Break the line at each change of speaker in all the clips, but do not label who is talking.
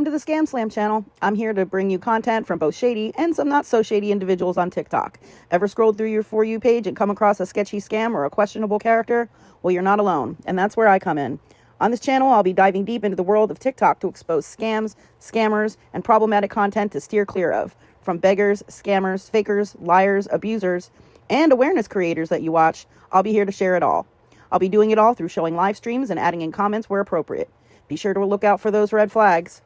to the ScamSlam channel. I'm here to bring you content from both shady and some not so shady individuals on TikTok. Ever scrolled through your For You page and come across a sketchy scam or a questionable character? Well, you're not alone, and that's where I come in. On this channel, I'll be diving deep into the world of TikTok to expose scams, scammers, and problematic content to steer clear of. From beggars, scammers, fakers, liars, abusers, and awareness creators that you watch, I'll be here to share it all. I'll be doing it all through showing live streams and adding in comments where appropriate. Be sure to look out for those red flags.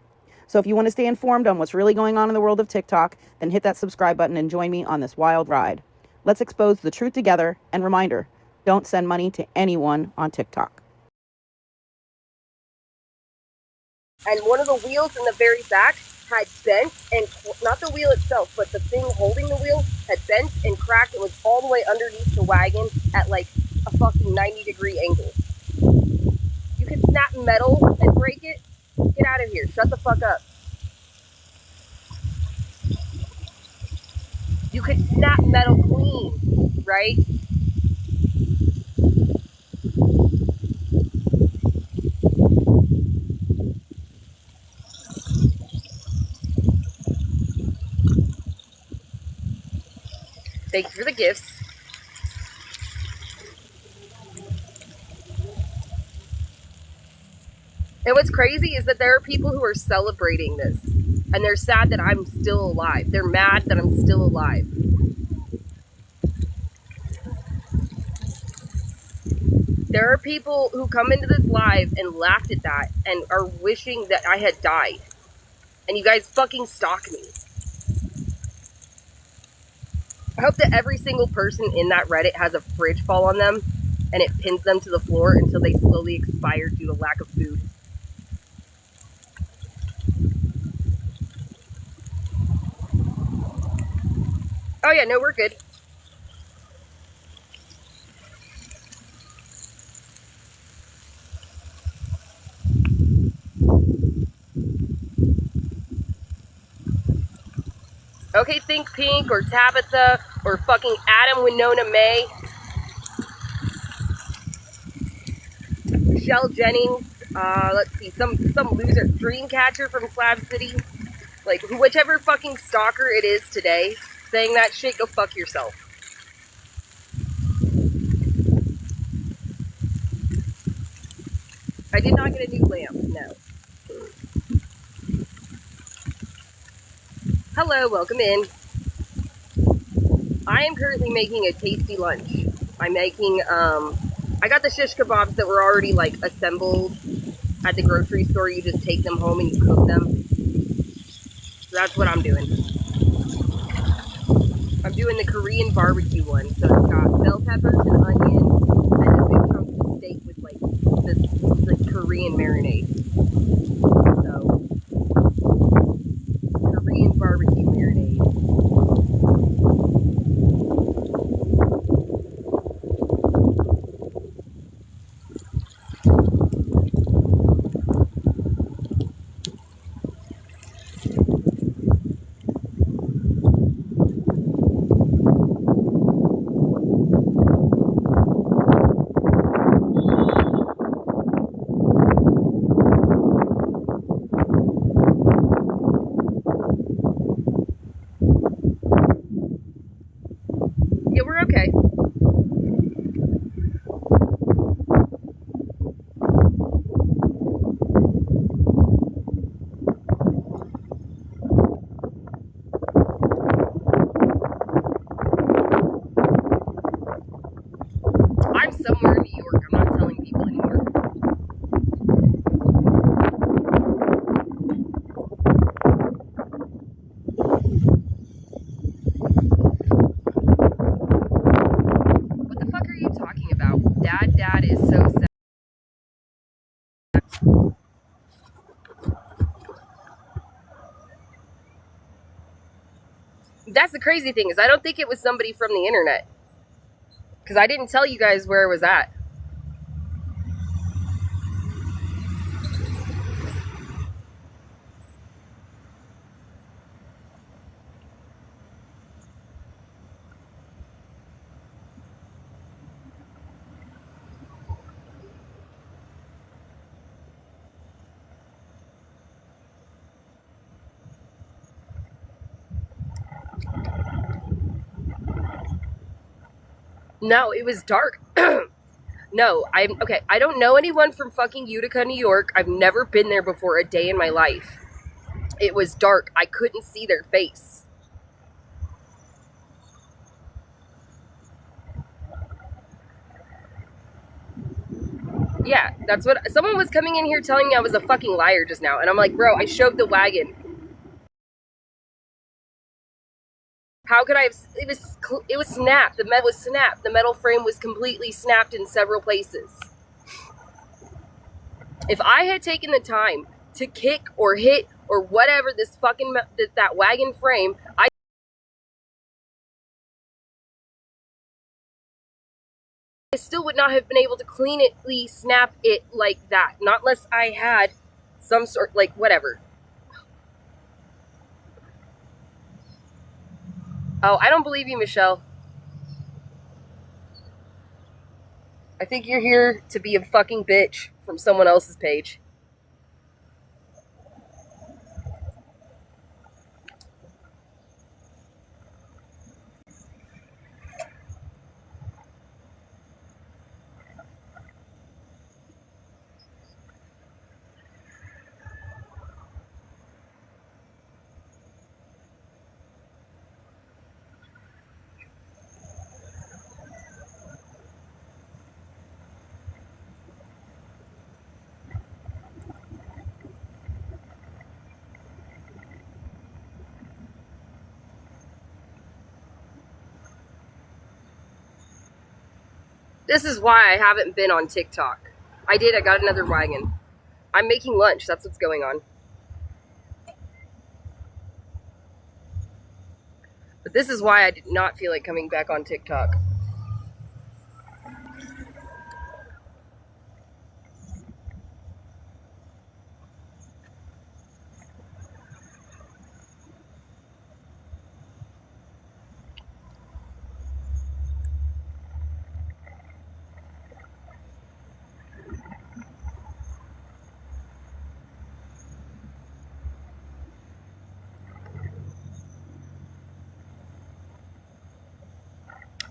So if you want to stay informed on what's really going on in the world of TikTok, then hit that subscribe button and join me on this wild ride. Let's expose the truth together, and reminder, don't send money to anyone on TikTok.
And one of the wheels in the very back had bent, and not the wheel itself, but the thing holding the wheel had bent and cracked. It was all the way underneath the wagon at like a fucking 90-degree angle. You can snap metal and break it. Get out of here. Shut the fuck up. You could snap metal clean, right? Thank you for the gifts. And what's crazy is that there are people who are celebrating this. And they're sad that I'm still alive. They're mad that I'm still alive. There are people who come into this live and laughed at that and are wishing that I had died. And you guys fucking stalk me. I hope that every single person in that Reddit has a fridge fall on them and it pins them to the floor until they slowly expire due to lack of food. Oh yeah, no, we're good. Okay, Think Pink or Tabitha or fucking Adam Winona May. Michelle Jennings. Let's see, some loser. Dreamcatcher from Slab City. Like, whichever fucking stalker it is today saying that shit, go fuck yourself. I did not get a new lamp, no. Hello, welcome in. I am currently making a tasty lunch. I'm making, I got the shish kebabs that were already, like, assembled at the grocery store. You just take them home and you cook them. So that's what I'm doing. I'm doing the Korean barbecue one. So it's got bell peppers and onion and a big chunk of steak with, like, this Korean marinade. So, Korean barbecue marinade. Yeah, we're okay. I'm somewhere in New York. I'm not telling people anymore. What the fuck are you talking about? Dad is so sad. That's the crazy thing is I don't think it was somebody from the internet. Because I didn't tell you guys where it was at. No, it was dark. No, okay. I don't know anyone from fucking Utica, New York. I've never been there before a day in my life. It was dark. I couldn't see their face. Yeah, that's what someone was coming in here telling me I was a fucking liar just now, and I'm like, bro, I showed the wagon. How could I have? It was snapped. The metal was snapped. The metal frame was completely snapped in several places. If I had taken the time to kick or hit or whatever this fucking that wagon frame, I still would not have been able to cleanly snap it like that. Not unless I had some sort, like, whatever. Oh, I don't believe you, Michelle. I think you're here to be a fucking bitch from someone else's page. This is why I haven't been on TikTok. I got another wagon. I'm making lunch. That's what's going on. But this is why I did not feel like coming back on TikTok.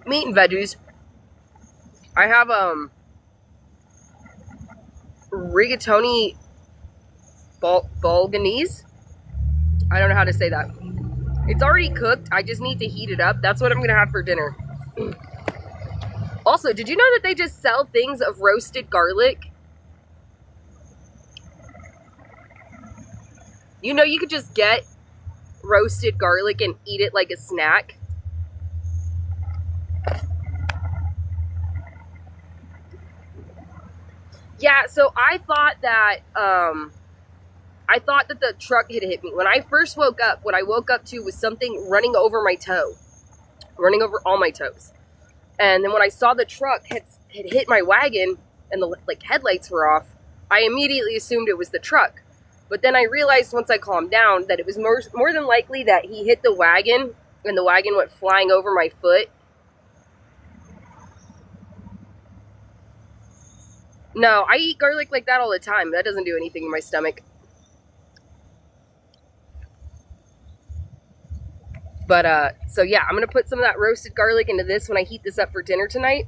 Meat and veggies. I have rigatoni bolognese. I don't know how to say that. It's already cooked. I just need to heat it up. That's what I'm gonna have for dinner. Also, did you know that they just sell things of roasted garlic? You know, you could just get roasted garlic and eat it like a snack. Yeah, so I thought that the truck had hit me. When I first woke up, what I woke up to was something running over my toe. Running over all my toes. And then when I saw the truck had hit my wagon and the headlights were off, I immediately assumed it was the truck. But then I realized once I calmed down that it was more than likely that he hit the wagon and the wagon went flying over my foot. No, I eat garlic like that all the time. That doesn't do anything in my stomach. But, so yeah, I'm going to put some of that roasted garlic into this when I heat this up for dinner tonight.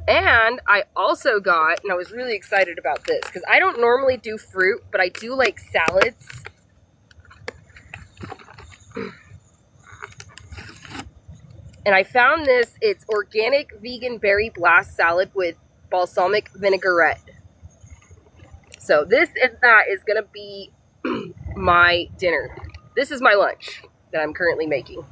And I also got, and I was really excited about this, because I don't normally do fruit, but I do like salads. And I found this, it's organic vegan berry blast salad with balsamic vinaigrette. So this and that is going to be my dinner. This is my lunch that I'm currently making.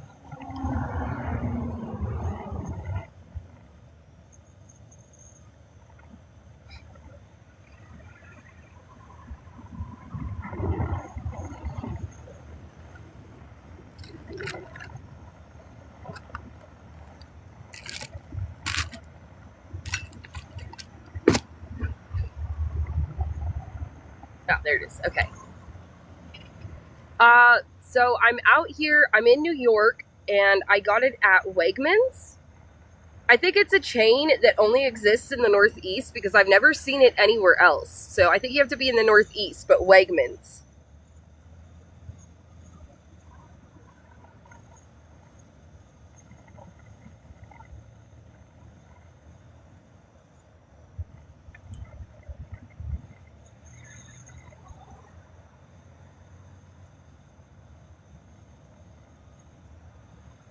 Oh, there it is. Okay. So I'm out here. I'm in New York, and I got it at Wegmans. I think it's a chain that only exists in the Northeast because I've never seen it anywhere else. So I think you have to be in the Northeast, but Wegmans.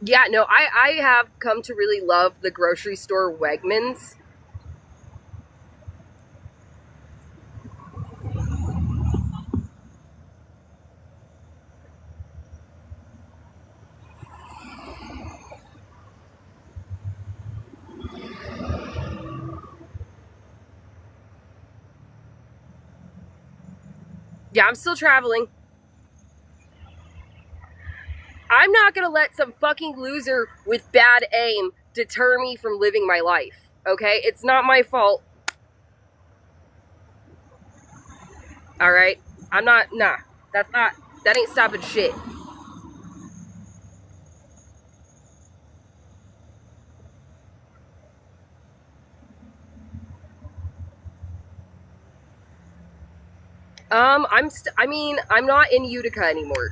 Yeah, no, I have come to really love the grocery store Wegmans. Yeah, I'm still traveling. I'm not gonna let some fucking loser with bad aim deter me from living my life. Okay? It's not my fault. Alright? I'm not, nah. That ain't stopping shit. I'm not in Utica anymore.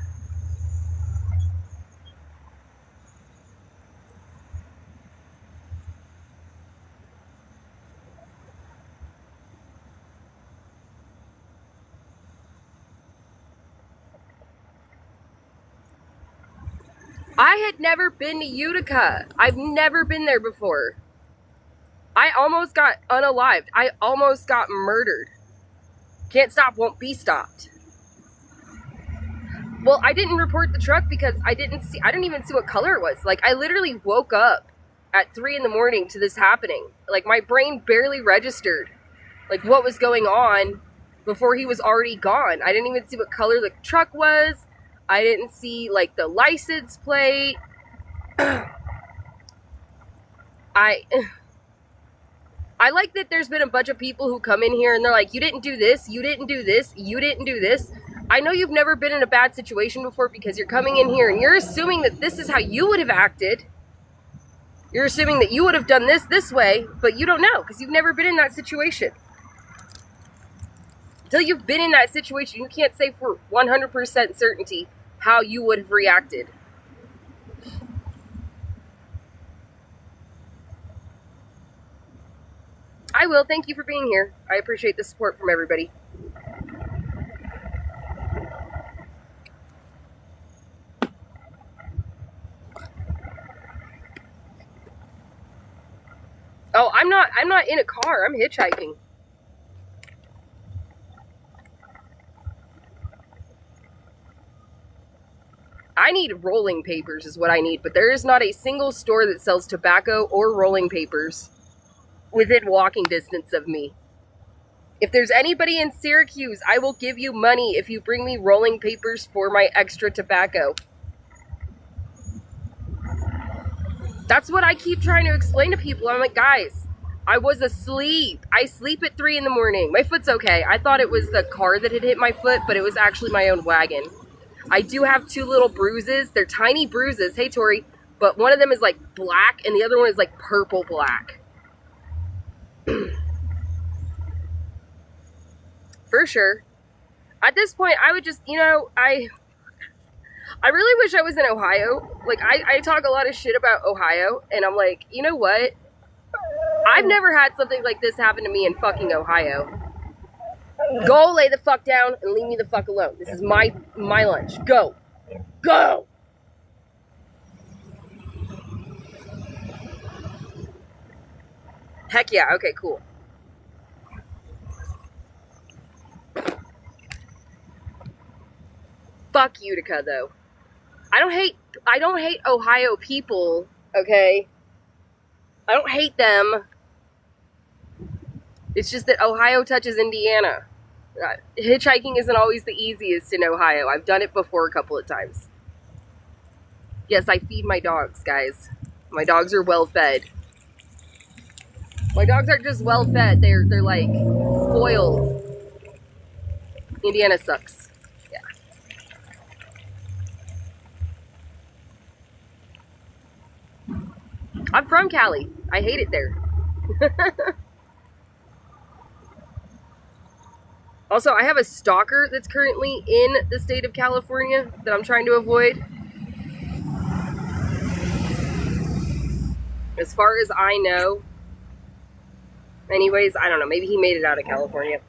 I had never been to Utica. I've never been there before. I almost got unalived. I almost got murdered. Can't stop, won't be stopped. Well, I didn't report the truck because I didn't even see what color it was. Like, I literally woke up at 3 in the morning to this happening. Like, my brain barely registered, like, what was going on before he was already gone. I didn't even see what color the truck was. I didn't see, like, the license plate. I like that there's been a bunch of people who come in here and they're like, you didn't do this, you didn't do this, you didn't do this. I know you've never been in a bad situation before because you're coming in here and you're assuming that this is how you would have acted. You're assuming that you would have done this way, but you don't know because you've never been in that situation. Until you've been in that situation, you can't say for 100% certainty how you would have reacted. I will. Thank you for being here. I appreciate the support from everybody. Oh, I'm not in a car. I'm hitchhiking. I need rolling papers is what I need, but there is not a single store that sells tobacco or rolling papers within walking distance of me. If there's anybody in Syracuse, I will give you money if you bring me rolling papers for my extra tobacco. That's what I keep trying to explain to people. I'm like, guys, I was asleep. I sleep at 3 in the morning. My foot's okay. I thought it was the car that had hit my foot, but it was actually my own wagon. I do have 2 little bruises. They're tiny bruises. Hey, Tori. But one of them is like black and the other one is like purple black. For sure. At this point, I would just, I really wish I was in Ohio. Like, I talk a lot of shit about Ohio, and I'm like, you know what? I've never had something like this happen to me in fucking Ohio. Go lay the fuck down and leave me the fuck alone. This is my lunch. Go. Go! Heck yeah, okay, cool. Fuck Utica, though. I don't hate Ohio people, okay? I don't hate them. It's just that Ohio touches Indiana. Hitchhiking isn't always the easiest in Ohio. I've done it before a couple of times. Yes, I feed my dogs, guys. My dogs are well fed. My dogs aren't just well fed, they're like spoiled. Indiana sucks. Yeah. I'm from Cali. I hate it there. Also, I have a stalker that's currently in the state of California that I'm trying to avoid. As far as I know. Anyways, I don't know. Maybe he made it out of California.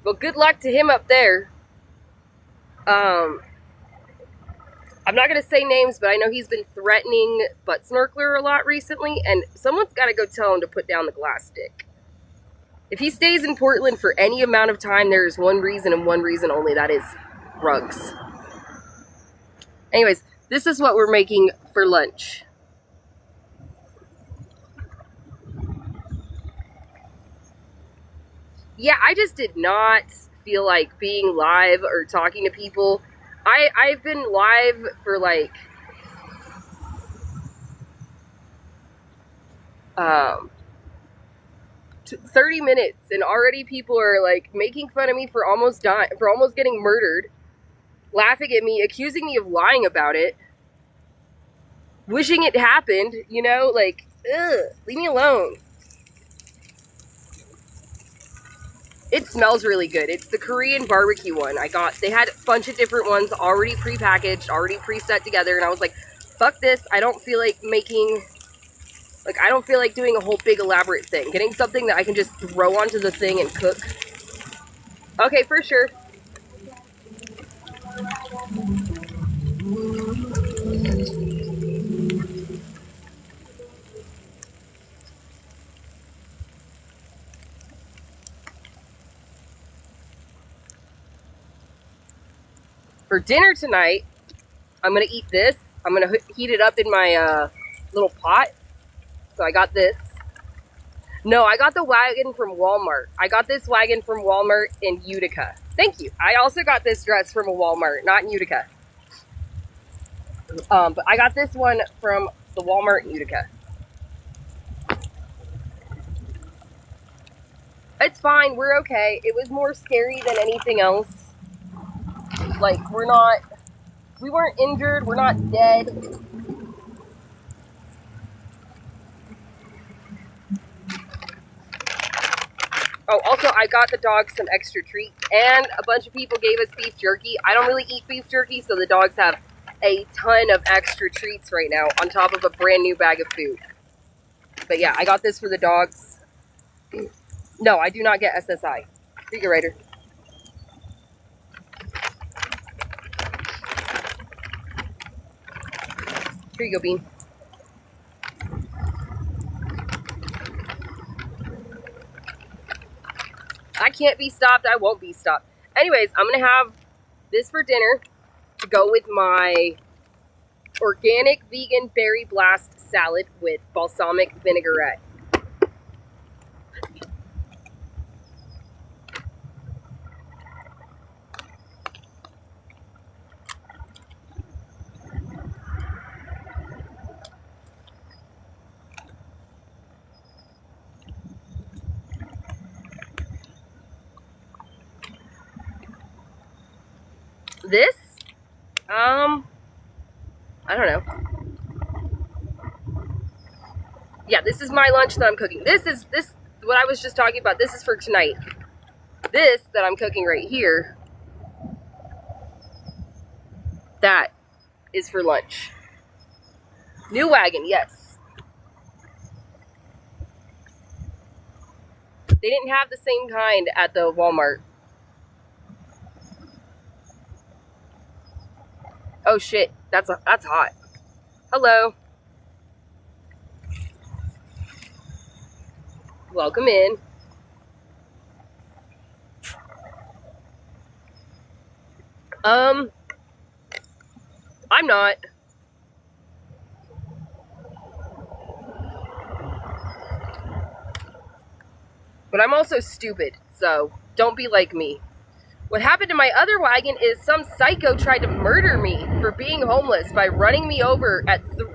Well, good luck to him up there. I'm not going to say names, but I know he's been threatening Butt Snorkeler a lot recently, and someone's got to go tell him to put down the glass stick. If he stays in Portland for any amount of time, there is one reason and one reason only. That is rugs. Anyways, this is what we're making for lunch. Yeah, I just did not feel like being live or talking to people. I've been live for like 30 minutes, and already people are like making fun of me for almost getting murdered, laughing at me, accusing me of lying about it, wishing it happened, you know, like, ugh, leave me alone. It smells really good. It's the Korean barbecue one. They had a bunch of different ones already pre-packaged, already pre-set together, and I was like, fuck this, I don't feel like doing a whole big elaborate thing. Getting something that I can just throw onto the thing and cook. Okay, for sure. For dinner tonight, I'm going to eat this. I'm going to heat it up in my little pot. So I got this. No, I got the wagon from Walmart. I got this wagon from Walmart in Utica. Thank you. I also got this dress from a Walmart, not in Utica. But I got this one from the Walmart in Utica. It's fine. We're okay. It was more scary than anything else. Like, we weren't injured. We're not dead. Oh, also, I got the dogs some extra treats, and a bunch of people gave us beef jerky. I don't really eat beef jerky, so the dogs have a ton of extra treats right now, on top of a brand new bag of food. But yeah, I got this for the dogs. No, I do not get SSI. Here you go, Ryder. Here you go, Bean. I can't be stopped. I won't be stopped. Anyways, I'm going to have this for dinner to go with my organic vegan berry blast salad with balsamic vinaigrette. This, I don't know. Yeah, this is my lunch that I'm cooking. This, what I was just talking about, this is for tonight. This that I'm cooking right here, that is for lunch. New wagon, yes. They didn't have the same kind at the Walmart. Oh shit, that's hot. Hello. Welcome in. I'm not. But I'm also stupid, so don't be like me. What happened to my other wagon is some psycho tried to murder me for being homeless by running me over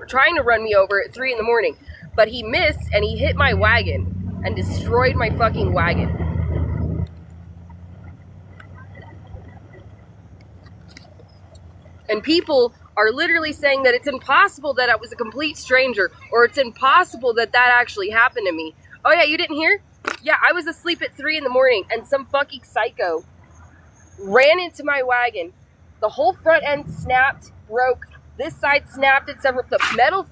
trying to run me over at 3 in the morning. But he missed and he hit my wagon and destroyed my fucking wagon. And people are literally saying that it's impossible that I was a complete stranger, or it's impossible that that actually happened to me. Oh yeah, you didn't hear? Yeah, I was asleep at 3 in the morning and some fucking psycho ran into my wagon. The whole front end snapped, broke. This side snapped in several. The metal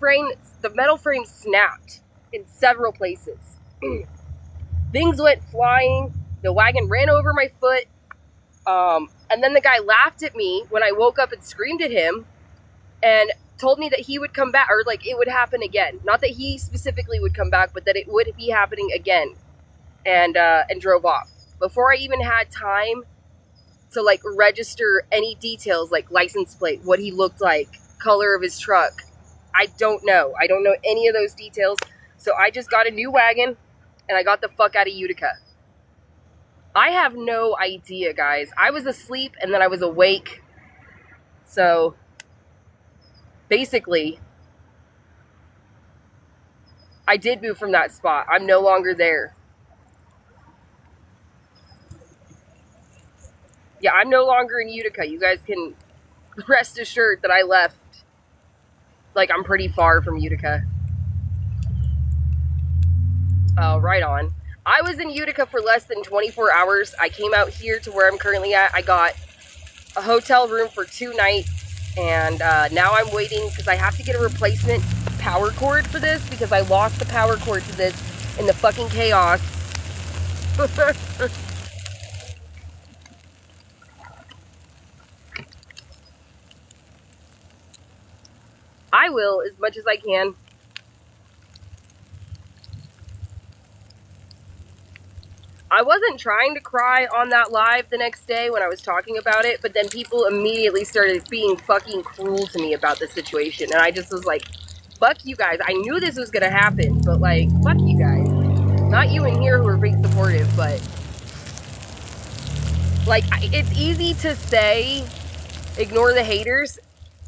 frame snapped in several places. Things went flying. The wagon ran over my foot. And then the guy laughed at me when I woke up and screamed at him and told me that he would come back, or like it would happen again. Not that he specifically would come back, but that it would be happening again. And drove off. Before I even had time to like register any details like license plate, what he looked like, color of his truck. I don't know any of those details. So I just got a new wagon and I got the fuck out of Utica. I have no idea, guys. I was asleep and then I was awake. So basically I did move from that spot. I'm no longer there. Yeah, I'm no longer in Utica. You guys can rest assured that I left. Like, I'm pretty far from Utica. Oh, right on. I was in Utica for less than 24 hours. I came out here to where I'm currently at. I got a hotel room for 2 nights. And now I'm waiting because I have to get a replacement power cord for this because I lost the power cord to this in the fucking chaos. I will as much as I can. I wasn't trying to cry on that live the next day when I was talking about it, but then people immediately started being fucking cruel to me about the situation, and I just was like, fuck you guys. I knew this was gonna happen, but like, fuck you guys. Not you in here who are being supportive, but like, it's easy to say, ignore the haters,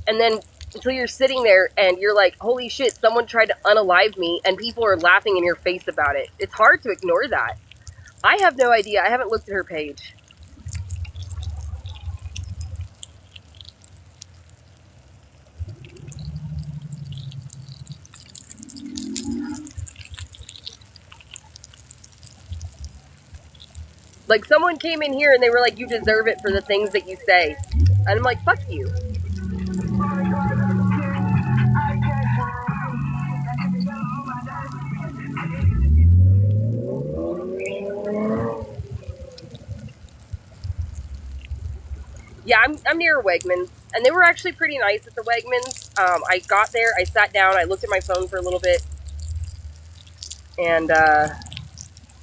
and then until you're sitting there and you're like, holy shit, someone tried to unalive me, and people are laughing in your face about it. It's hard to ignore that. I have no idea. I haven't looked at her page. Like, someone came in here and they were like, you deserve it for the things that you say. And I'm like, fuck you. Yeah, I'm near Wegmans. And they were actually pretty nice at the Wegmans. I got there, I sat down, I looked at my phone for a little bit. And,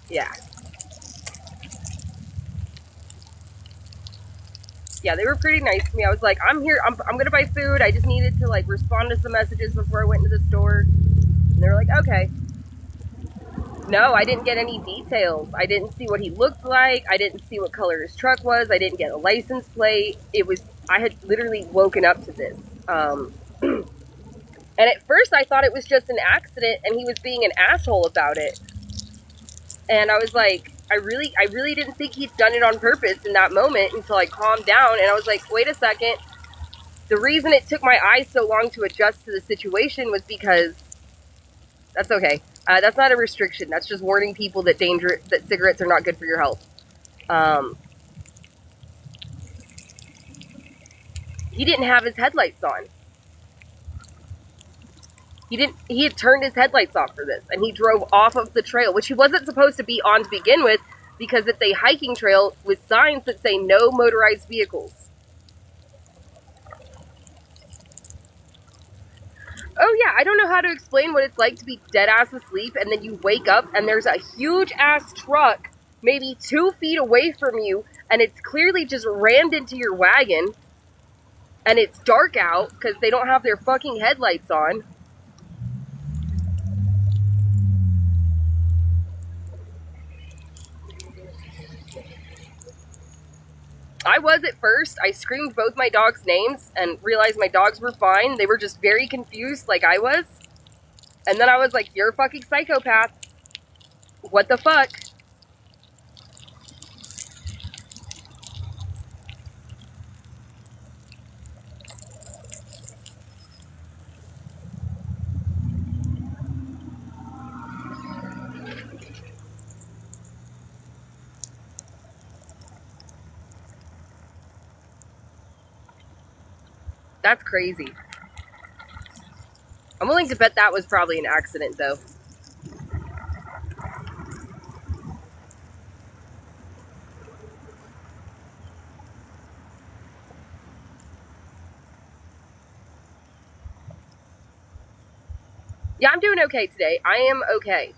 yeah. Yeah, they were pretty nice to me. I was like, I'm here, I'm gonna buy food. I just needed to, like, respond to some messages before I went into the store. And they were like, okay. No, I didn't get any details. I didn't see what he looked like. I didn't see what color his truck was. I didn't get a license plate. I had literally woken up to this. And at first I thought it was just an accident and he was being an asshole about it. And I was like, I really didn't think he'd done it on purpose in that moment until I calmed down and I was like, wait a second. The reason it took my eyes so long to adjust to the situation was because that's okay. That's not a restriction. That's just warning people that cigarettes are not good for your health. He didn't have his headlights on. He had turned his headlights off for this, and he drove off of the trail, which he wasn't supposed to be on to begin with, because it's a hiking trail with signs that say no motorized vehicles. Oh yeah, I don't know how to explain what it's like to be dead ass asleep and then you wake up and there's a huge ass truck maybe 2 feet away from you and it's clearly just rammed into your wagon and it's dark out because they don't have their fucking headlights on. I was at first. I screamed both my dogs' names and realized my dogs were fine. They were just very confused like I was. And then I was like, you're a fucking psychopath. What the fuck? That's crazy. I'm willing to bet that was probably an accident, though. Yeah, I'm doing okay today. I am okay.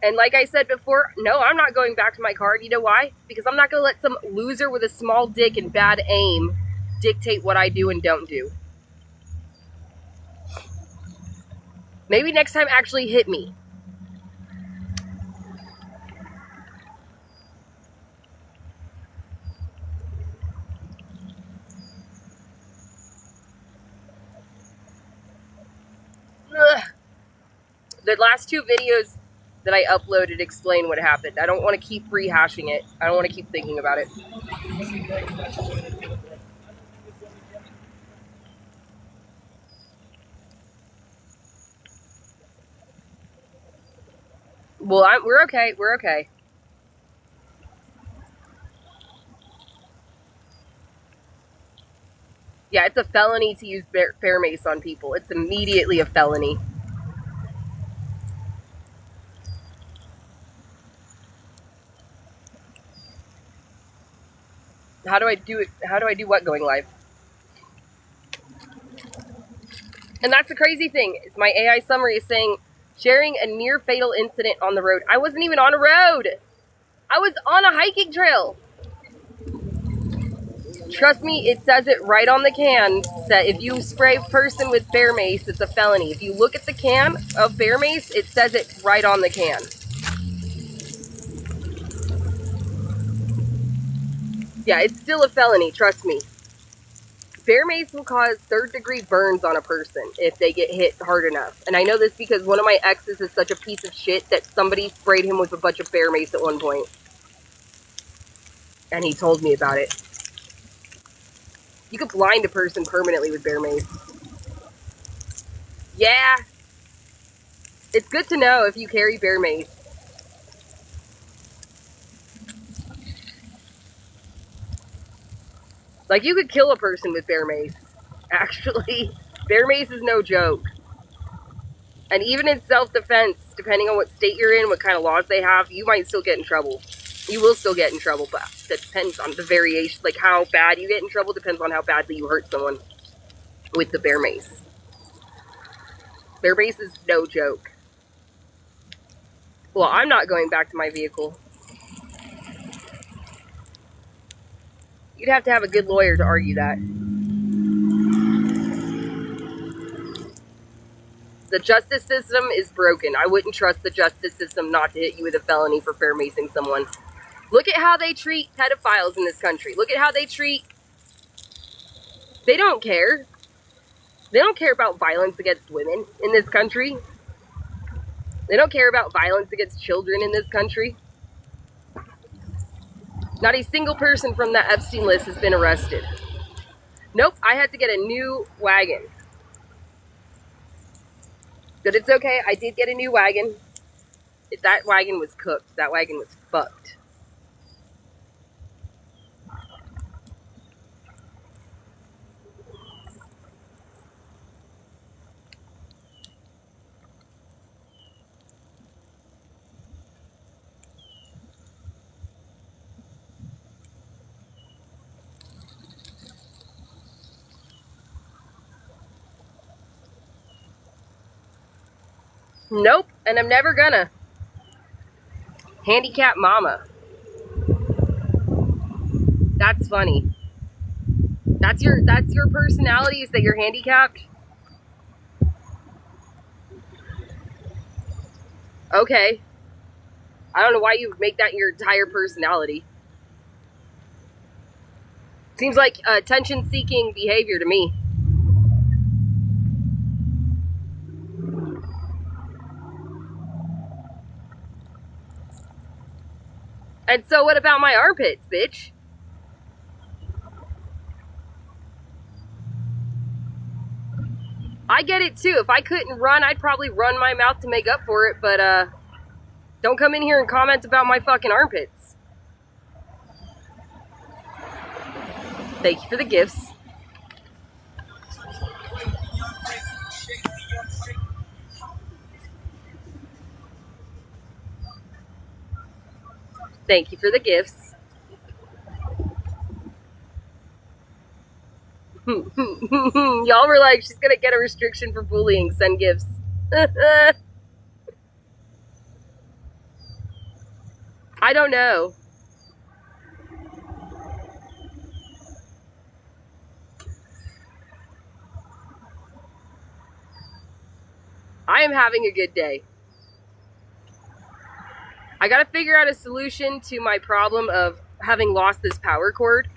And like I said before, no, I'm not going back to my card. You know why? Because I'm not going to let some loser with a small dick and bad aim dictate what I do and don't do. Maybe next time actually hit me. Ugh. The last 2 videos that I uploaded explain what happened. I don't want to keep rehashing it. I don't want to keep thinking about it. Well, we're okay. We're okay. Yeah, it's a felony to use bear mace on people. It's immediately a felony. How do I do it? How do I do what going live? And that's the crazy thing, is my AI summary is saying, sharing a near fatal incident on the road. I wasn't even on a road. I was on a hiking trail. Trust me, it says it right on the can that if you spray a person with bear mace, it's a felony. If you look at the can of bear mace, it says it right on the can. Yeah, it's still a felony, trust me. Bear mace will cause 3rd-degree burns on a person if they get hit hard enough. And I know this because one of my exes is such a piece of shit that somebody sprayed him with a bunch of bear mace at one point. And he told me about it. You could blind a person permanently with bear mace. Yeah. It's good to know if you carry bear mace. Like, you could kill a person with bear mace. Actually, bear mace is no joke. And even in self-defense, depending on what state you're in, what kind of laws they have, you might still get in trouble. You will still get in trouble, but that depends on the variation. Like, how bad you get in trouble depends on how badly you hurt someone with the bear mace. Bear mace is no joke. Well, I'm not going back to my vehicle. You'd have to have a good lawyer to argue that. The justice system is broken. I wouldn't trust the justice system not to hit you with a felony for bear macing someone. Look at how they treat pedophiles in this country. Look at how they treat... They don't care. They don't care about violence against women in this country. They don't care about violence against children in this country. Not a single person from that Epstein list has been arrested. Nope, I had to get a new wagon. But it's okay, I did get a new wagon. That wagon was cooked. That wagon was fucked. Nope, and I'm never gonna. Handicap mama. That's funny. That's your personality, is that you're handicapped? Okay. I don't know why you would make that your entire personality. Seems like attention-seeking behavior to me. And so what about my armpits, bitch? I get it too. If I couldn't run, I'd probably run my mouth to make up for it, but don't come in here and comment about my fucking armpits. Thank you for the gifts. Thank you for the gifts. Y'all were like, she's gonna get a restriction for bullying. Send gifts. I don't know. I am having a good day. I gotta figure out a solution to my problem of having lost this power cord.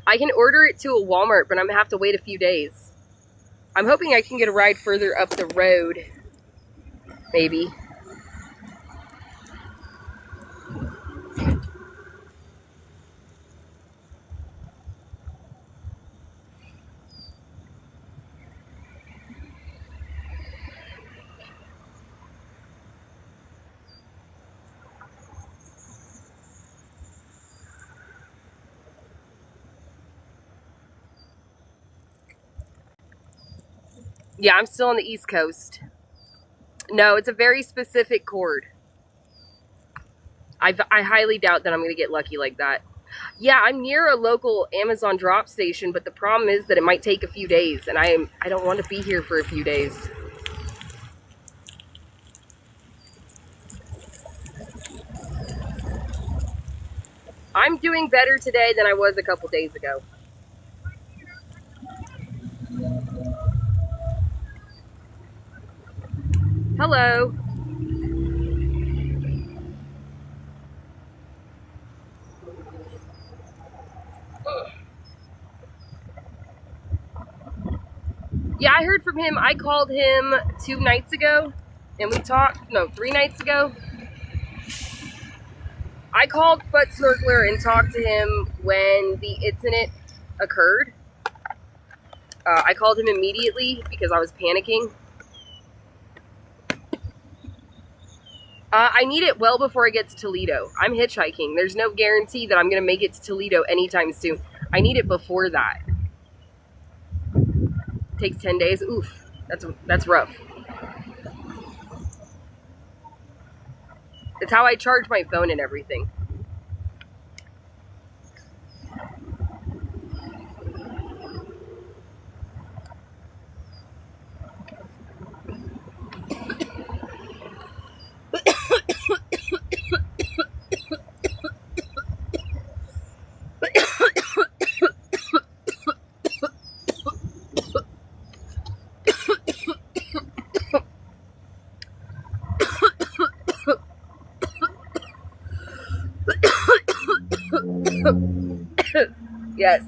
I can order it to a Walmart, but I'm gonna have to wait a few days. I'm hoping I can get a ride further up the road. Maybe. Yeah, I'm still on the East Coast. No, it's a very specific cord. I highly doubt that I'm going to get lucky like that. Yeah, I'm near a local Amazon drop station, but the problem is that it might take a few days, and I don't want to be here for a few days. I'm doing better today than I was a couple days ago. Hello. Yeah, I heard from him. I called him 2 nights ago, and we talked, no, 3 nights ago. I called Butt Snorkeler and talked to him when the incident occurred. I called him immediately because I was panicking. I need it well before I get to Toledo. I'm hitchhiking. There's no guarantee that I'm going to make it to Toledo anytime soon. I need it before that. It takes 10 days. Oof, that's rough. It's how I charge my phone and everything. Yes.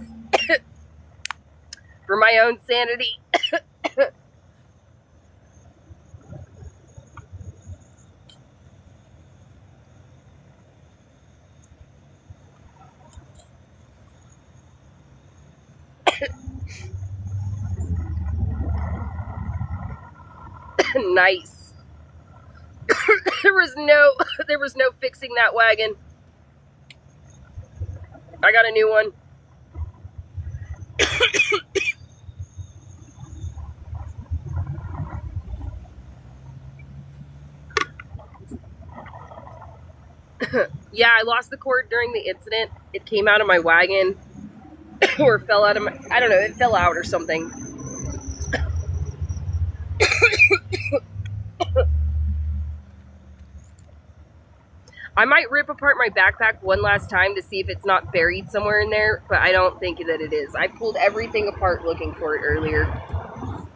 For my own sanity. Nice. there was no fixing that wagon. I got a new one. Yeah, I lost the cord during the incident. It came out of my wagon or fell out of my, I don't know, it fell out or something. I might rip apart my backpack one last time to see if it's not buried somewhere in there, but I don't think that it is. I pulled everything apart looking for it earlier. How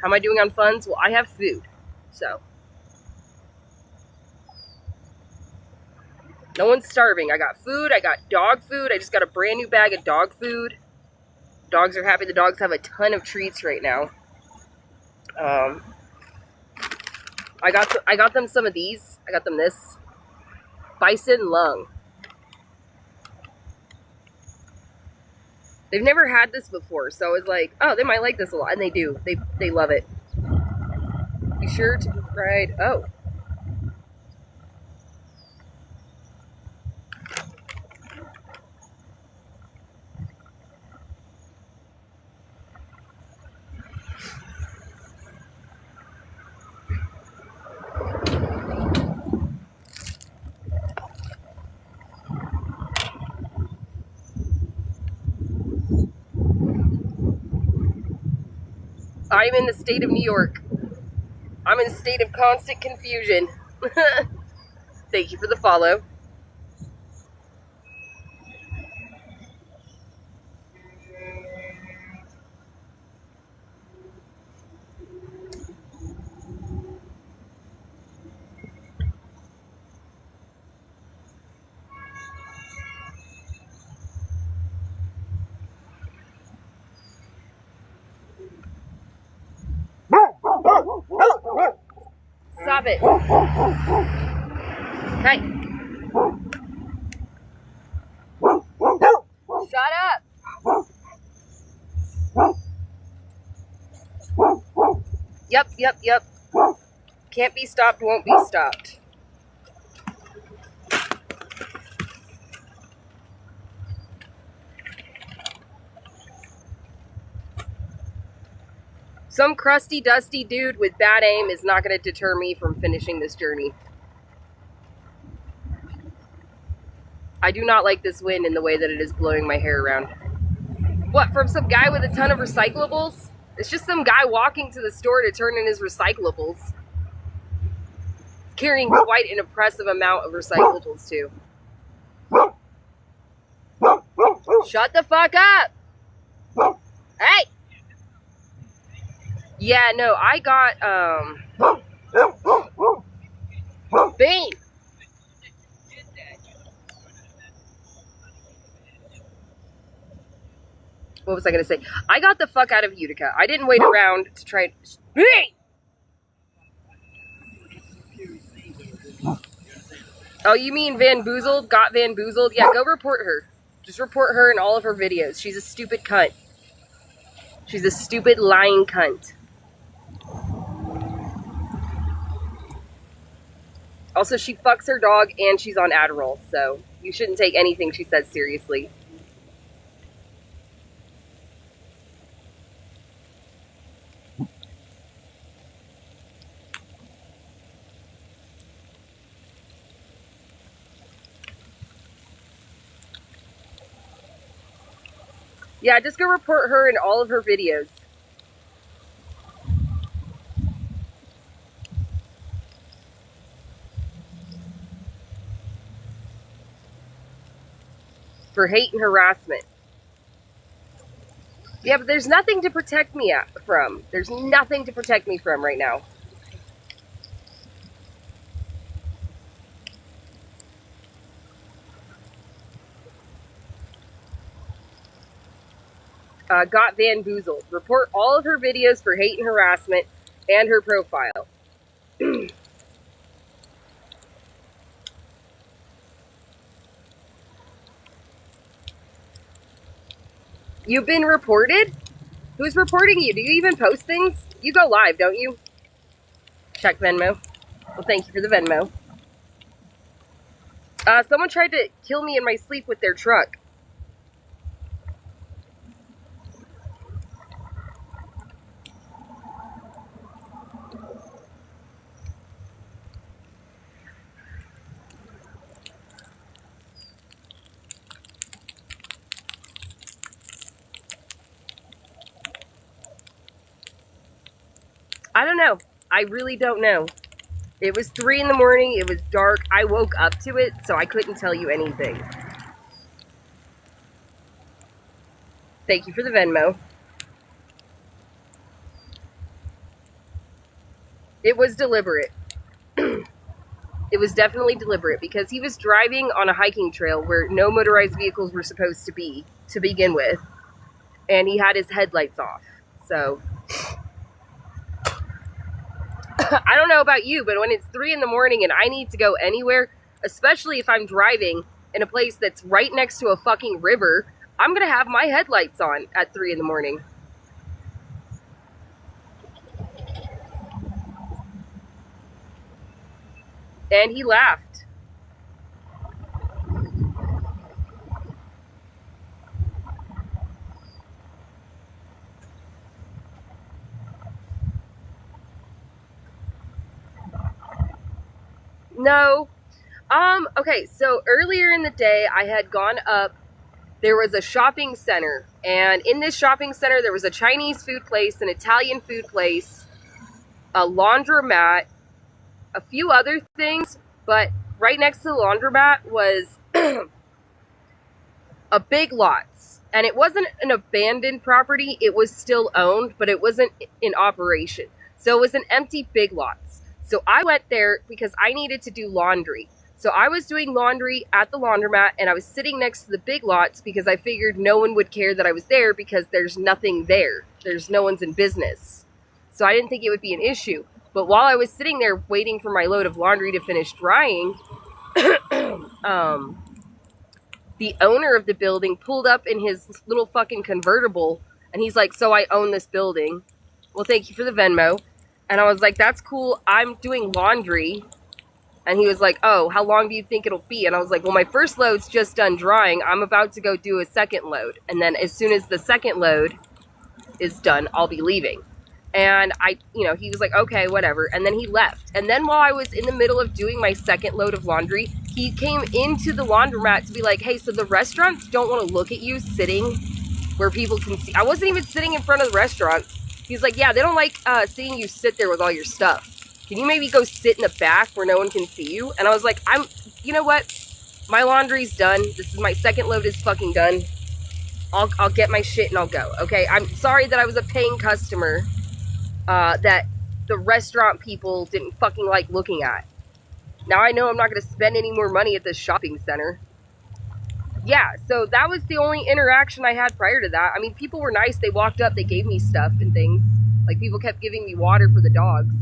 am I doing on funds? Well, I have food, so. No one's starving. I got food. I got dog food. I just got a brand new bag of dog food. Dogs are happy. The dogs have a ton of treats right now. I got them some of these. I got them this. Bison lung. They've never had this before, so it's like, oh, they might like this a lot, and they do. They love it. Be sure to be fried. Oh. I'm in the state of New York. I'm in a state of constant confusion. Thank you for the follow. Stop it. Hey. Shut up. Yep. Can't be stopped, won't be stopped. Some crusty, dusty dude with bad aim is not going to deter me from finishing this journey. I do not like this wind in the way that it is blowing my hair around. What, from some guy with a ton of recyclables? It's just some guy walking to the store to turn in his recyclables. Carrying quite an impressive amount of recyclables, too. Shut the fuck up! Hey! Yeah, no, I got, Bean! What was I going to say? I got the fuck out of Utica. I didn't wait around to try... Bean! Oh, you mean Van Boozled? Got Van Boozled? Yeah, go report her. Just report her and all of her videos. She's a stupid cunt. She's a stupid, lying cunt. Also, she fucks her dog and she's on Adderall, so you shouldn't take anything she says seriously. Yeah, just go report her and all of her videos. For hate and harassment. Yeah, but there's nothing to protect me from. There's nothing to protect me from right now. Got Van Boozled. Report all of her videos for hate and harassment and her profile. You've been reported? Who's reporting you? Do you even post things? You go live, don't you? Check Venmo. Well, thank you for the Venmo. Someone tried to kill me in my sleep with their truck. I don't know. I really don't know. It was 3 in the morning. It was dark. I woke up to it, so I couldn't tell you anything. Thank you for the Venmo. It was deliberate. It was definitely deliberate because he was driving on a hiking trail where no motorized vehicles were supposed to be to begin with, and he had his headlights off. So I don't know about you, but when it's 3 in the morning and I need to go anywhere, especially if I'm driving in a place that's right next to a fucking river, I'm going to have my headlights on at 3 in the morning. And he laughed. No. Okay, so earlier in the day, I had gone up there was a shopping center, and in this shopping center there was a Chinese food place, an Italian food place, a laundromat, a few other things, but right next to the laundromat was a Big Lots. And it wasn't an abandoned property, it was still owned, but it wasn't in operation. So it was an empty Big Lots. So I went there because I needed to do laundry. So I was doing laundry at the laundromat, and I was sitting next to the Big Lots because I figured no one would care that I was there because there's nothing there. There's no one's in business. So I didn't think it would be an issue. But while I was sitting there waiting for my load of laundry to finish drying, the owner of the building pulled up in his little fucking convertible, and he's like, so I own this building. Well, thank you for the Venmo. And I was like, that's cool. I'm doing laundry. And he was like, oh, how long do you think it'll be? And I was like, well, my first load's just done drying. I'm about to go do a second load. And then as soon as the second load is done, I'll be leaving. And he was like, okay, whatever. And then he left. And then while I was in the middle of doing my second load of laundry, he came into the laundromat to be like, hey, so the restaurants don't want to look at you sitting where people can see. I wasn't even sitting in front of the restaurants. He's like, yeah, they don't like seeing you sit there with all your stuff. Can you maybe go sit in the back where no one can see you? And I was like, you know what? My laundry's done. This is my second load is fucking done. I'll get my shit and I'll go. Okay. I'm sorry that I was a paying customer that the restaurant people didn't fucking like looking at. Now I know I'm not going to spend any more money at this shopping center. Yeah, so that was the only interaction I had prior to that. I mean, people were nice. They walked up, they gave me stuff and things. Like, people kept giving me water for the dogs.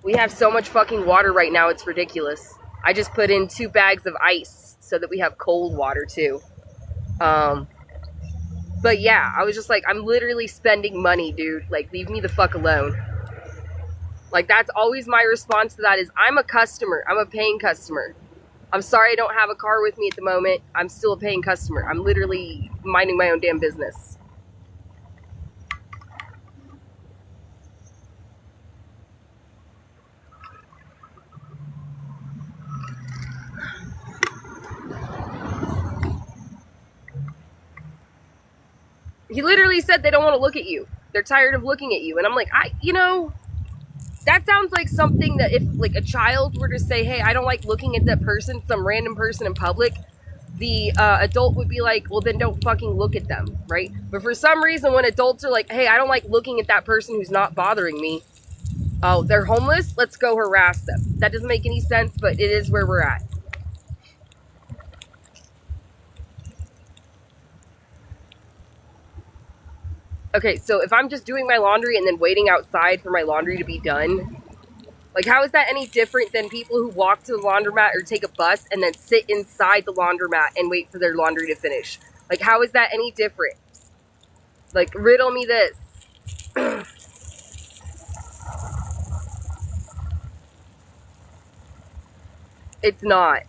We have so much fucking water right now, it's ridiculous. I just put in 2 bags of ice so that we have cold water too. But yeah, I was just like, I'm literally spending money, dude. Like, leave me the fuck alone. Like, that's always my response to that is, I'm a customer. I'm a paying customer. I'm sorry I don't have a car with me at the moment. I'm still a paying customer. I'm literally minding my own damn business. He literally said they don't want to look at you. They're tired of looking at you. And I'm like, that sounds like something that if like a child were to say, hey, I don't like looking at that person, some random person in public, the adult would be like, well, then don't fucking look at them, right? But for some reason, when adults are like, hey, I don't like looking at that person who's not bothering me. Oh, they're homeless? Let's go harass them. That doesn't make any sense, but it is where we're at. Okay, so if I'm just doing my laundry and then waiting outside for my laundry to be done, like, how is that any different than people who walk to the laundromat or take a bus and then sit inside the laundromat and wait for their laundry to finish? Like, how is that any different? Like, riddle me this. It's not.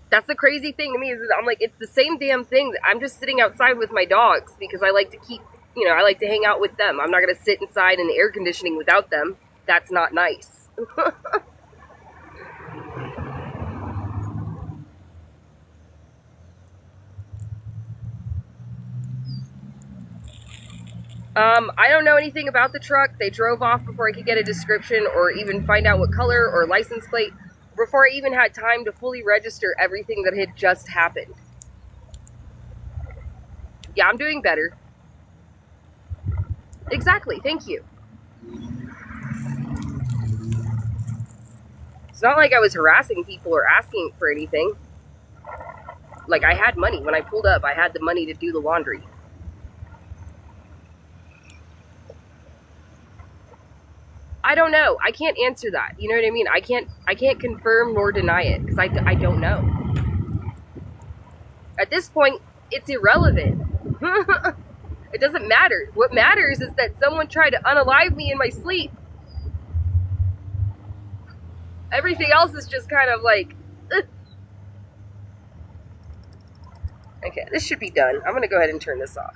That's the crazy thing to me is that I'm like, it's the same damn thing. I'm just sitting outside with my dogs because I like to keep, I like to hang out with them. I'm not going to sit inside in the air conditioning without them. That's not nice. I don't know anything about the truck. They drove off before I could get a description or even find out what color or license plate, before I even had time to fully register everything that had just happened. Yeah, I'm doing better. Exactly, thank you. It's not like I was harassing people or asking for anything. Like, I had money. When I pulled up, I had the money to do the laundry. I don't know. I can't answer that. You know what I mean? I can't confirm nor deny it because I don't know. At this point, it's irrelevant. It doesn't matter. What matters is that someone tried to unalive me in my sleep. Everything else is just kind of like, ugh. Okay, this should be done. I'm going to go ahead and turn this off.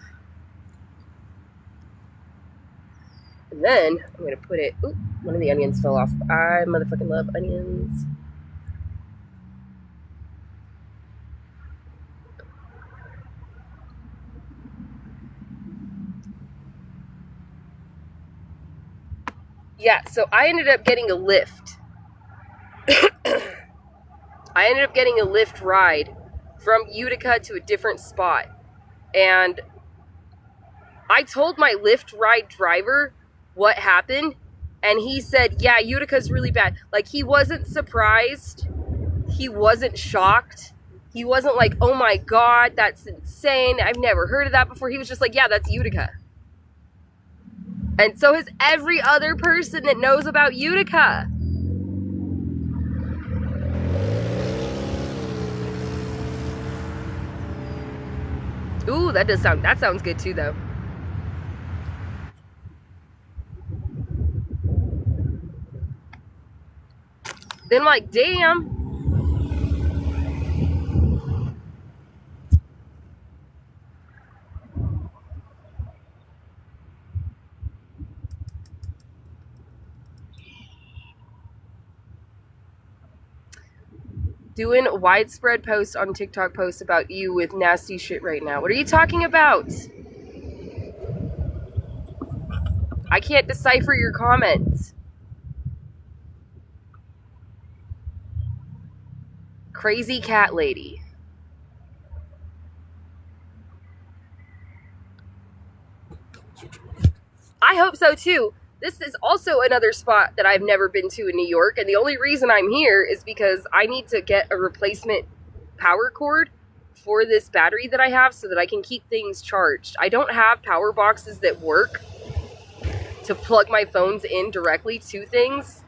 And then I'm going to put it... Oop, one of the onions fell off. I motherfucking love onions. Yeah, so I ended up getting a lift. I ended up getting a Lyft ride from Utica to a different spot. And I told my Lyft ride driver what happened. And he said, yeah, Utica's really bad. Like, he wasn't surprised. He wasn't shocked. He wasn't like, oh my God, that's insane. I've never heard of that before. He was just like, yeah, that's Utica. And so is every other person that knows about Utica. Ooh, that sounds good too, though. Then I'm like, damn. Doing widespread posts on TikTok posts about you with nasty shit right now. What are you talking about? I can't decipher your comments. Crazy cat lady. I hope so too. This is also another spot that I've never been to in New York, and the only reason I'm here is because I need to get a replacement power cord for this battery that I have so that I can keep things charged. I don't have power boxes that work to plug my phones in directly to things.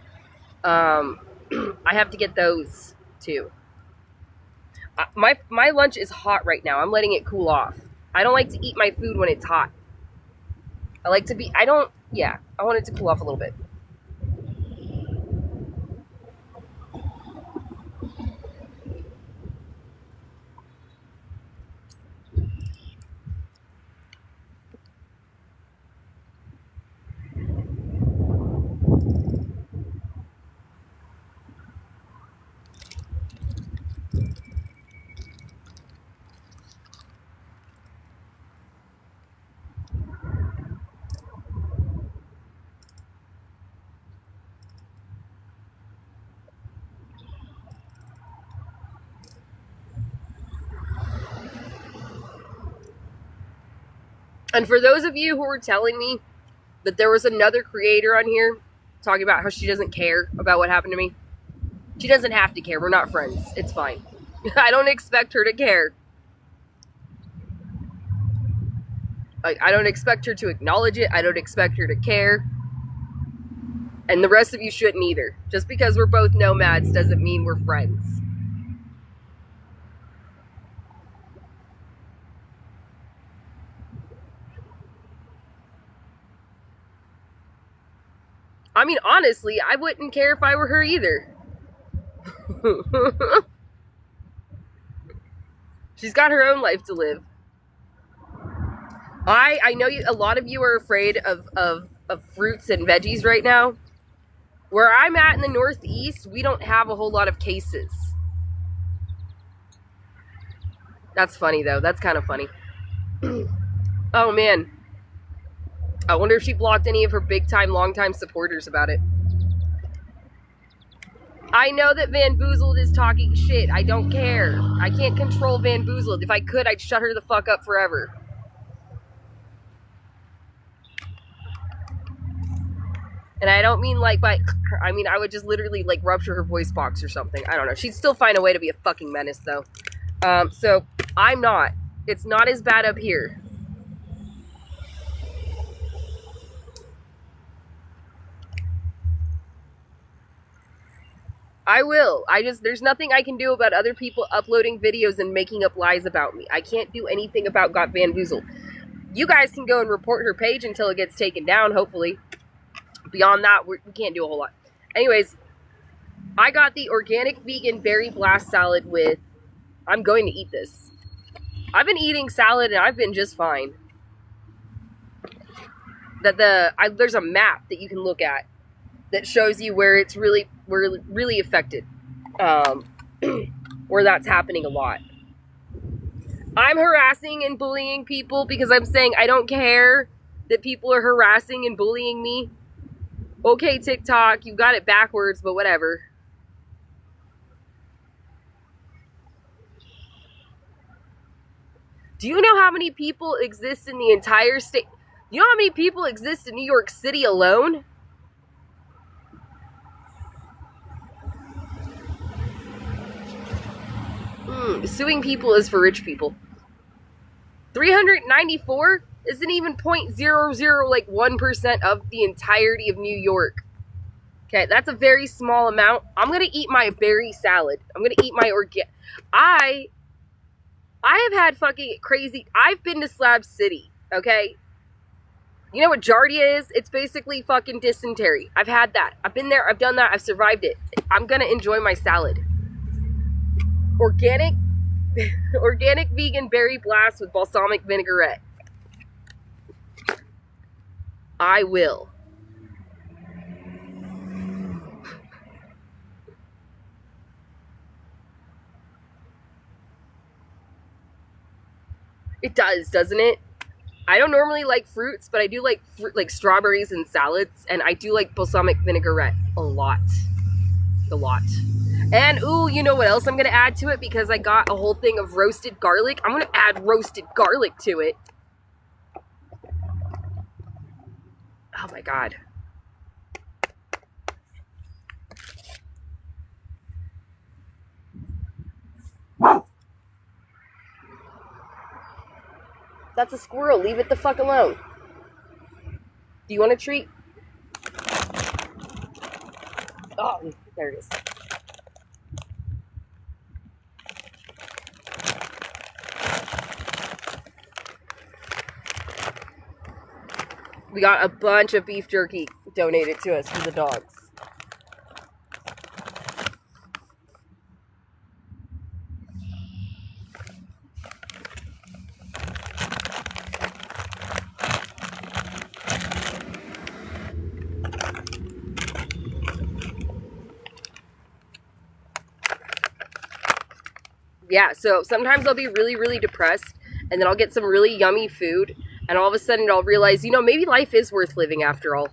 I have to get those too. My lunch is hot right now. I'm letting it cool off. I don't like to eat my food when it's hot. I like to be, I want it to cool off a little bit. And for those of you who were telling me that there was another creator on here talking about how she doesn't care about what happened to me, she doesn't have to care. We're not friends. It's fine. I don't expect her to care. Like, I don't expect her to acknowledge it. I don't expect her to care. And the rest of you shouldn't either. Just because we're both nomads doesn't mean we're friends. I mean, honestly, I wouldn't care if I were her either. She's got her own life to live. I know a lot of you are afraid of fruits and veggies right now. Where I'm at in the Northeast, we don't have a whole lot of cases. That's funny, though. That's kind of funny. Oh, man. I wonder if she blocked any of her big-time, long-time supporters about it. I know that Van Boozled is talking shit. I don't care. I can't control Van Boozled. If I could, I'd shut her the fuck up forever. And I don't mean like by... I mean, I would just literally, like, rupture her voice box or something. I don't know. She'd still find a way to be a fucking menace, though. So, I'm not. It's not as bad up here. I will. There's nothing I can do about other people uploading videos and making up lies about me. I can't do anything about Got Van Boozled. You guys can go and report her page until it gets taken down, hopefully. Beyond that, we can't do a whole lot. Anyways, I got the organic vegan berry blast salad with... I'm going to eat this. I've been eating salad and I've been just fine. that there's a map that you can look at that shows you where it's really affected, where that's happening a lot. I'm harassing and bullying people because I'm saying I don't care that people are harassing and bullying me. Okay, TikTok, you've got it backwards, but whatever. Do you know how many people exist in the entire state? Do you know how many people exist in New York City alone? Suing people is for rich people. 394 isn't even 0.00 of the entirety of New York. Okay, that's a very small amount. I'm gonna eat my berry salad. I'm gonna eat my I have had fucking crazy. I've been to Slab City. Okay, you know what Giardia is? It's basically fucking dysentery. I've had that. I've been there. I've done that. I've survived it. I'm gonna enjoy my salad. Organic vegan berry blast with balsamic vinaigrette. I will. It does, doesn't it? I don't normally like fruits, but I do like like strawberries and salads, and I do like balsamic vinaigrette a lot. A lot. And, ooh, you know what else I'm going to add to it? Because I got a whole thing of roasted garlic. I'm going to add roasted garlic to it. Oh, my God. That's a squirrel. Leave it the fuck alone. Do you want a treat? Oh, there it is. We got a bunch of beef jerky donated to us for the dogs. Yeah, so sometimes I'll be really, really depressed, and then I'll get some really yummy food, and all of a sudden I'll realize, you know, maybe life is worth living after all.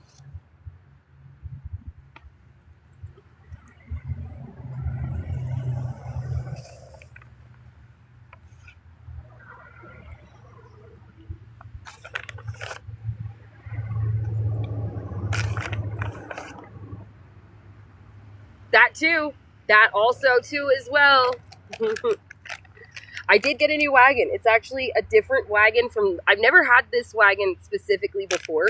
That too. That also too as well. I did get a new wagon. It's actually a different wagon from... I've never had this wagon specifically before.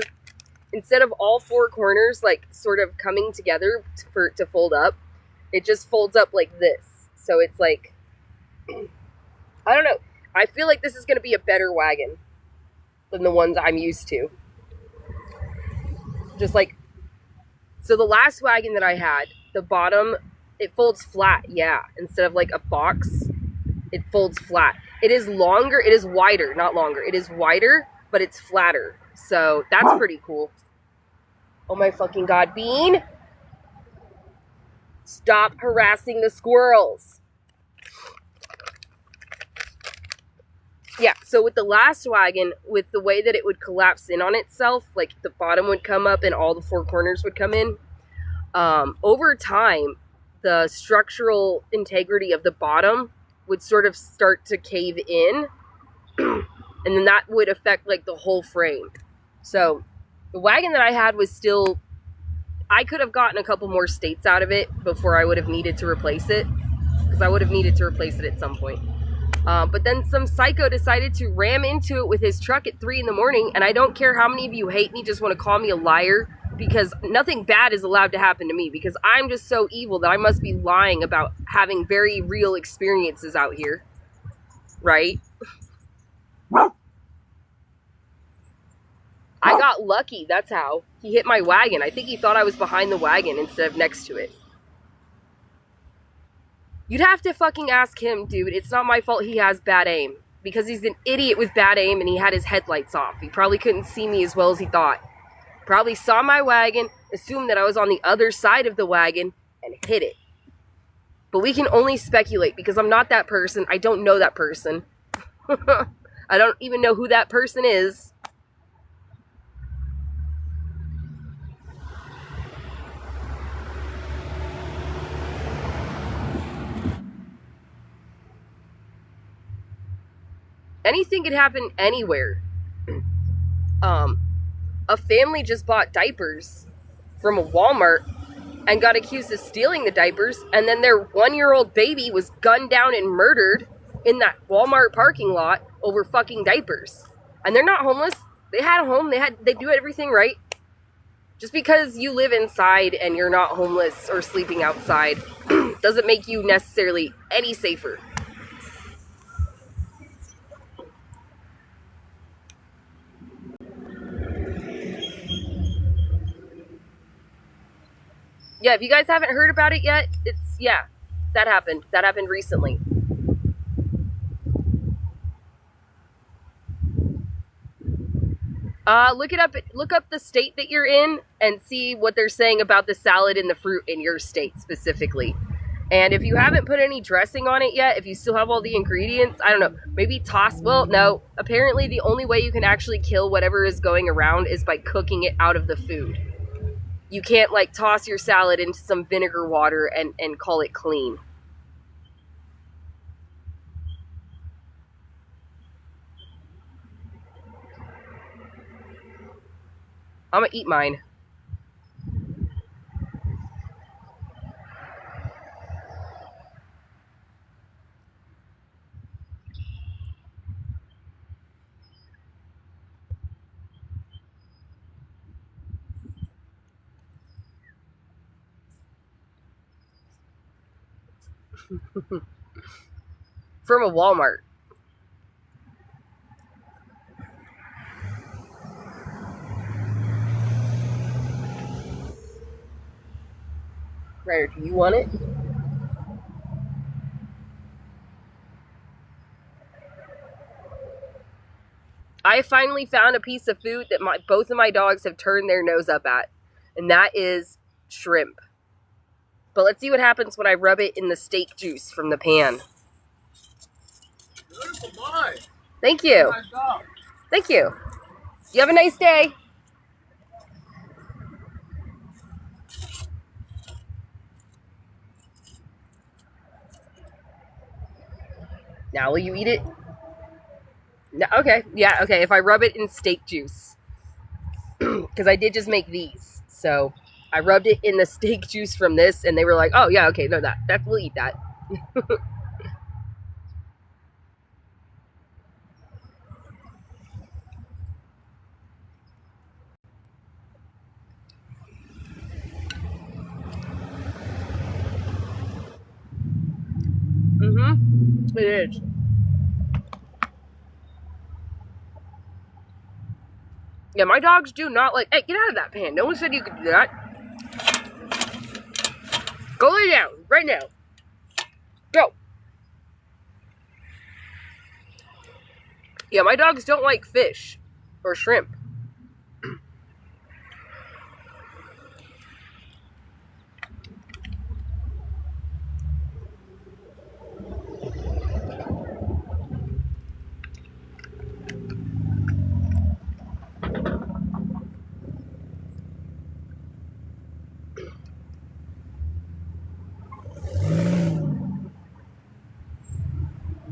Instead of all four corners, like, sort of coming together to fold up, it just folds up like this. So it's like... I don't know. I feel like this is going to be a better wagon than the ones I'm used to. Just like... So the last wagon that I had, the bottom, it folds flat, yeah. Instead of like a box... It folds flat. It is longer. It is wider, not longer. It is wider, but it's flatter. So that's pretty cool. Oh my fucking God, Bean. Stop harassing the squirrels. Yeah, so with the last wagon, with the way that it would collapse in on itself, like the bottom would come up and all the four corners would come in. Over time, the structural integrity of the bottom would sort of start to cave in, and then that would affect like the whole frame. So the wagon that I had was still, I could have gotten a couple more states out of it before I would have needed to replace it, because I would have needed to replace it at some point. But then some psycho decided to ram into it with his truck at 3 a.m, and I don't care how many of you hate me, just want to call me a liar, because nothing bad is allowed to happen to me, because I'm just so evil that I must be lying about having very real experiences out here. Right? I got lucky, that's how. He hit my wagon. I think he thought I was behind the wagon instead of next to it. You'd have to fucking ask him, dude. It's not my fault he has bad aim. Because he's an idiot with bad aim and he had his headlights off. He probably couldn't see me as well as he thought. Probably saw my wagon, assumed that I was on the other side of the wagon, and hit it. But we can only speculate because I'm not that person. I don't know that person. I don't even know who that person is. Anything could happen anywhere. A family just bought diapers from a Walmart and got accused of stealing the diapers, and then their 1-year-old baby was gunned down and murdered in that Walmart parking lot over fucking diapers. And they're not homeless. They had a home. They do everything right. Just because you live inside and you're not homeless or sleeping outside doesn't make you necessarily any safer. Yeah, if you guys haven't heard about it yet, that happened. That happened recently. Look up the state that you're in and see what they're saying about the salad and the fruit in your state specifically. And if you haven't put any dressing on it yet, if you still have all the ingredients, I don't know, maybe no, apparently the only way you can actually kill whatever is going around is by cooking it out of the food. You can't like toss your salad into some vinegar water and call it clean. I'm gonna eat mine. From a Walmart. Ryder, do you want it? I finally found a piece of food that both of my dogs have turned their nose up at, and that is shrimp. But let's see what happens when I rub it in the steak juice from the pan. Thank you. Thank you. You have a nice day. Now will you eat it? No, okay. Yeah, okay. If I rub it in steak juice. Because I did just make these. So I rubbed it in the steak juice from this, and they were like, oh, yeah, okay, no, that we'll eat that. Mm-hmm. It is. Yeah, my dogs do not like... Hey, get out of that pan. No one said you could do that. Go lay down. Right now. Go. Yeah, my dogs don't like fish. Or shrimp.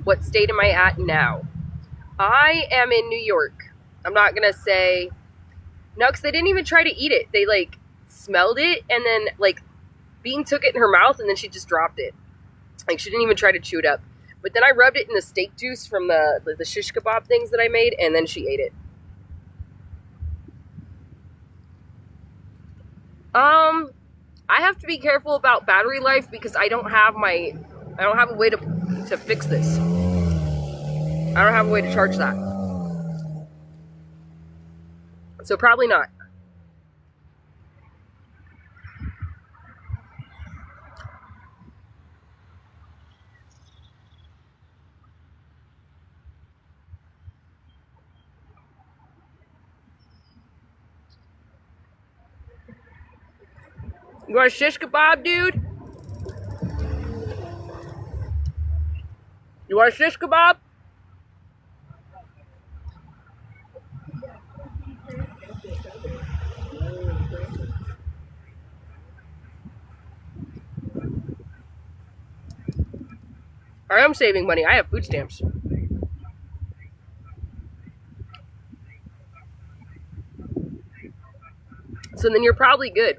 What state am I at now? I am in New York. I'm not going to say... No, because they didn't even try to eat it. They, like, smelled it, and then, like, Bean took it in her mouth, and then she just dropped it. Like, she didn't even try to chew it up. But then I rubbed it in the steak juice from the shish kebab things that I made, and then she ate it. I have to be careful about battery life because I don't have a way to fix this. I don't have a way to charge that. So probably not. You want a shish kebab, dude? You want a shish kebab? I am saving money. I have food stamps. So then you're probably good.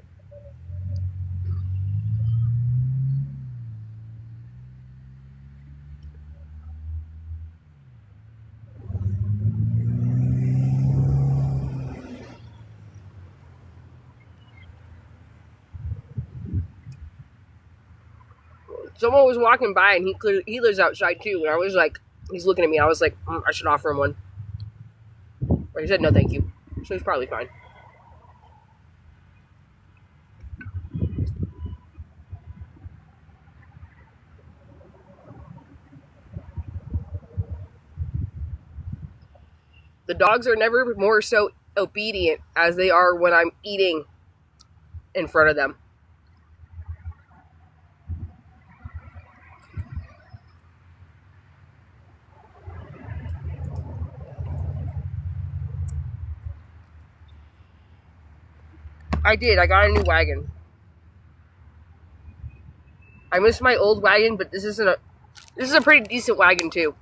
Someone was walking by and he lives outside too. And I was like, he's looking at me. I was like, I should offer him one. But he said no, thank you. So he's probably fine. The dogs are never more so obedient as they are when I'm eating in front of them. I did. I got a new wagon. I missed my old wagon, but this is a pretty decent wagon too.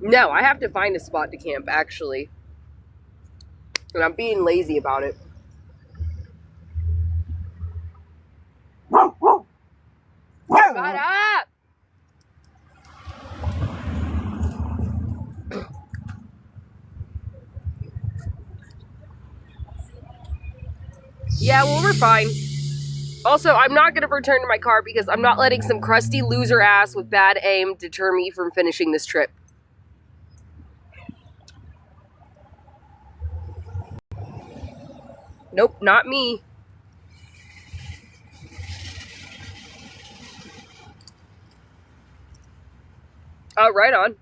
No, I have to find a spot to camp actually. And I'm being lazy about it. Shut up! Yeah, well, we're fine. Also, I'm not going to return to my car because I'm not letting some crusty loser ass with bad aim deter me from finishing this trip. Nope, not me. Oh, right on.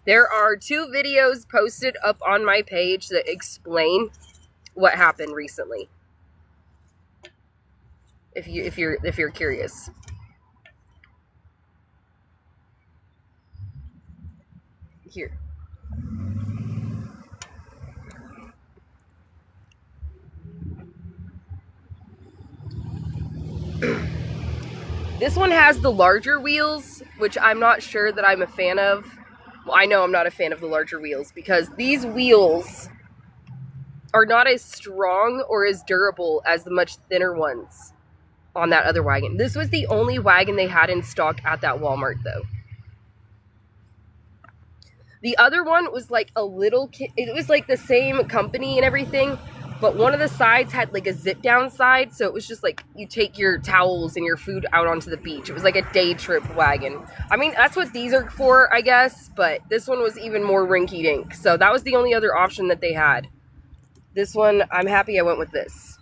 There are 2 videos posted up on my page that explain what happened recently. If you're curious. Here. This one has the larger wheels, which I'm not sure that I'm a fan of. Well, I know I'm not a fan of the larger wheels because these wheels are not as strong or as durable as the much thinner ones on that other wagon. This was the only wagon they had in stock at that Walmart, though. The other one was like a little it was like the same company and everything, but one of the sides had like a zip down side, so it was just like you take your towels and your food out onto the beach. It was like a day trip wagon. I mean, that's what these are for, I guess, but this one was even more rinky dink. So that was the only other option that they had. This one, I'm happy I went with this.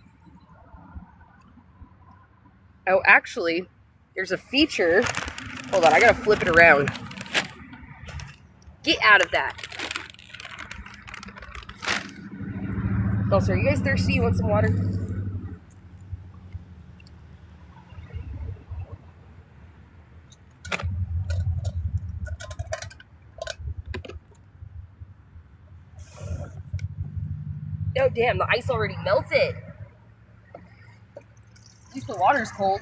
Oh, actually, there's a feature. Hold on, I gotta flip it around. Get out of that. Oh, so are you guys thirsty? You want some water? Oh, damn, the ice already melted. At least the water's cold.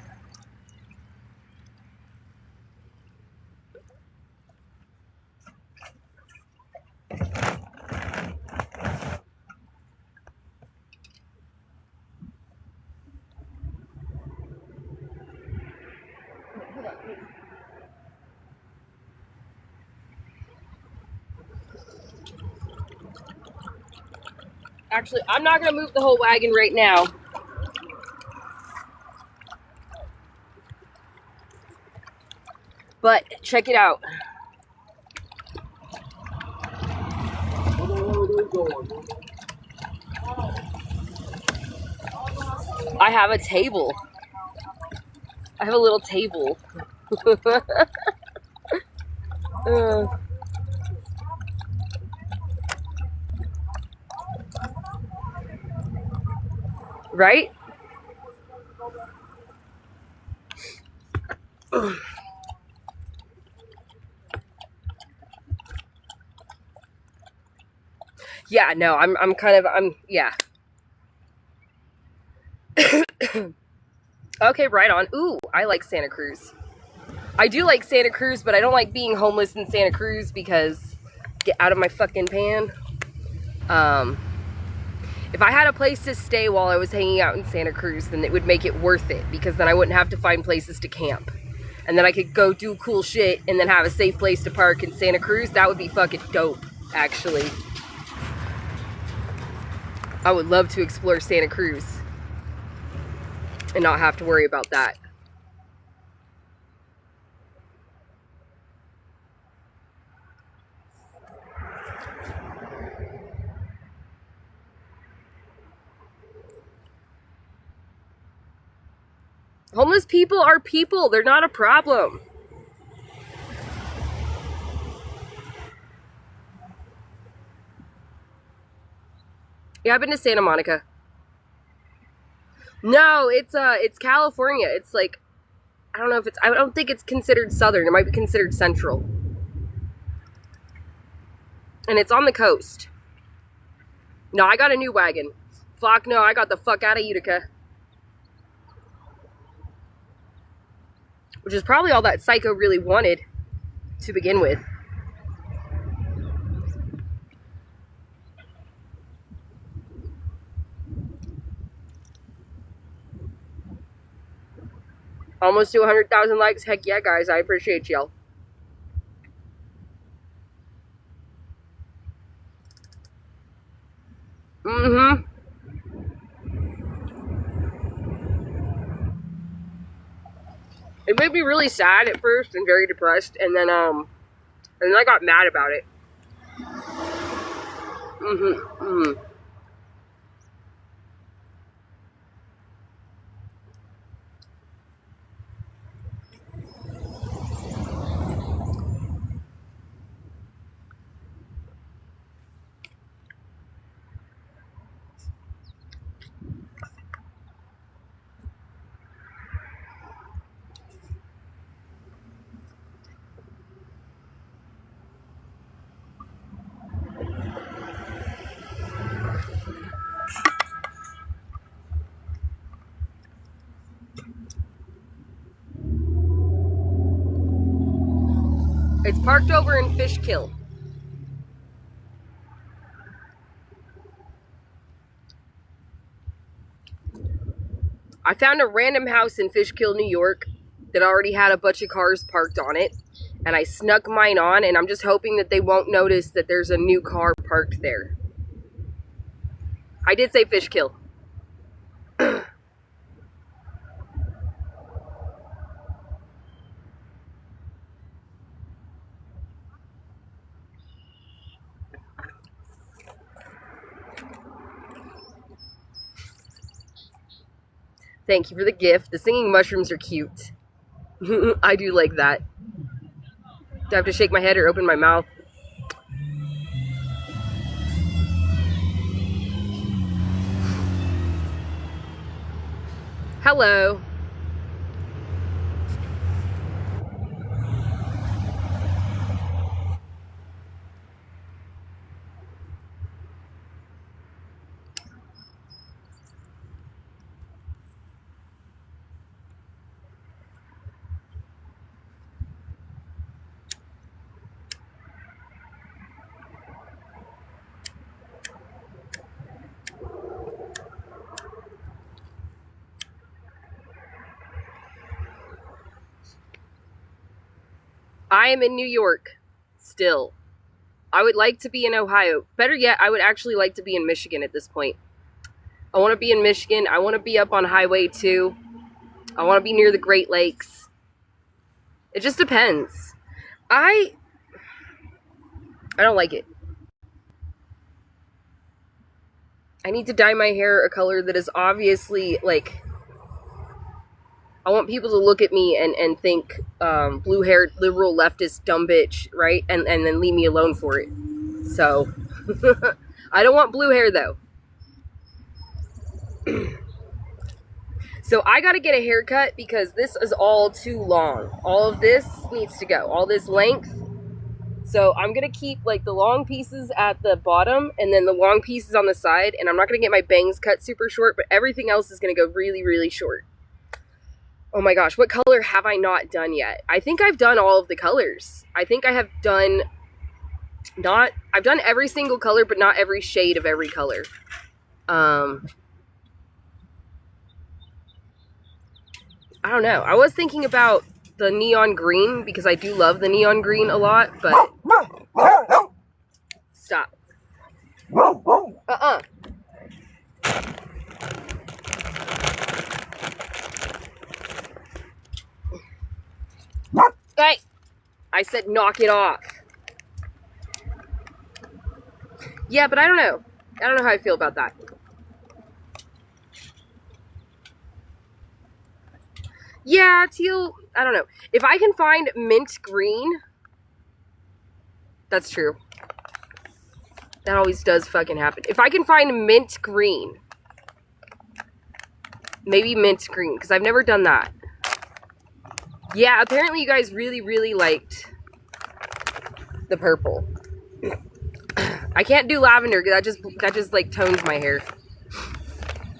Actually, I'm not going to move the whole wagon right now. But check it out. I have a table. I have a little table. Right? Yeah, no, yeah. Okay, right on. Ooh, I like Santa Cruz. I do like Santa Cruz, but I don't like being homeless in Santa Cruz because get out of my fucking pan. If I had a place to stay while I was hanging out in Santa Cruz, then it would make it worth it, because then I wouldn't have to find places to camp. And then I could go do cool shit and then have a safe place to park in Santa Cruz. That would be fucking dope, actually. I would love to explore Santa Cruz and not have to worry about that. Homeless people are people. They're not a problem. Yeah, I've been to Santa Monica. No, it's California. It's like, I don't think it's considered southern. It might be considered central. And it's on the coast. No, I got a new wagon. Fuck no, I got the fuck out of Utica. Which is probably all that Psycho really wanted to begin with. Almost to 100,000 likes. Heck yeah, guys. I appreciate y'all. Mm-hmm. It made me really sad at first and very depressed, and then I got mad about it. Mm-hmm. Mm-hmm. It's parked over in Fishkill. I found a random house in Fishkill, New York that already had a bunch of cars parked on it, and I snuck mine on, and I'm just hoping that they won't notice that there's a new car parked there. I did say Fishkill. Thank you for the gift. The singing mushrooms are cute. I do like that. Do I have to shake my head or open my mouth? Hello. I am in New York still. I would like to be in Ohio. Better yet, I would actually like to be in Michigan at this point. I want to be in Michigan. I want to be up on Highway 2. I want to be near the Great Lakes. It just depends. I don't like it. I need to dye my hair a color that is obviously, like, I want people to look at me and think blue-haired, liberal, leftist, dumb bitch, right? And then leave me alone for it. So, I don't want blue hair, though. So I gotta get a haircut because this is all too long. All of this needs to go. All this length. So I'm gonna keep like the long pieces at the bottom and then the long pieces on the side. And I'm not gonna get my bangs cut super short, but everything else is gonna go really, really short. Oh my gosh, what color have I not done yet? I think I've done all of the colors. I think I have done I've done every single color, but not every shade of every color. I don't know. I was thinking about the neon green because I do love the neon green a lot, but stop. Hey, I said knock it off. Yeah, but I don't know. I don't know how I feel about that. Yeah, teal, I don't know. If I can find mint green, that's true. That always does fucking happen. If I can find mint green, maybe mint green, because I've never done that. Yeah, apparently you guys really, really liked the purple. I can't do lavender, because that just like tones my hair.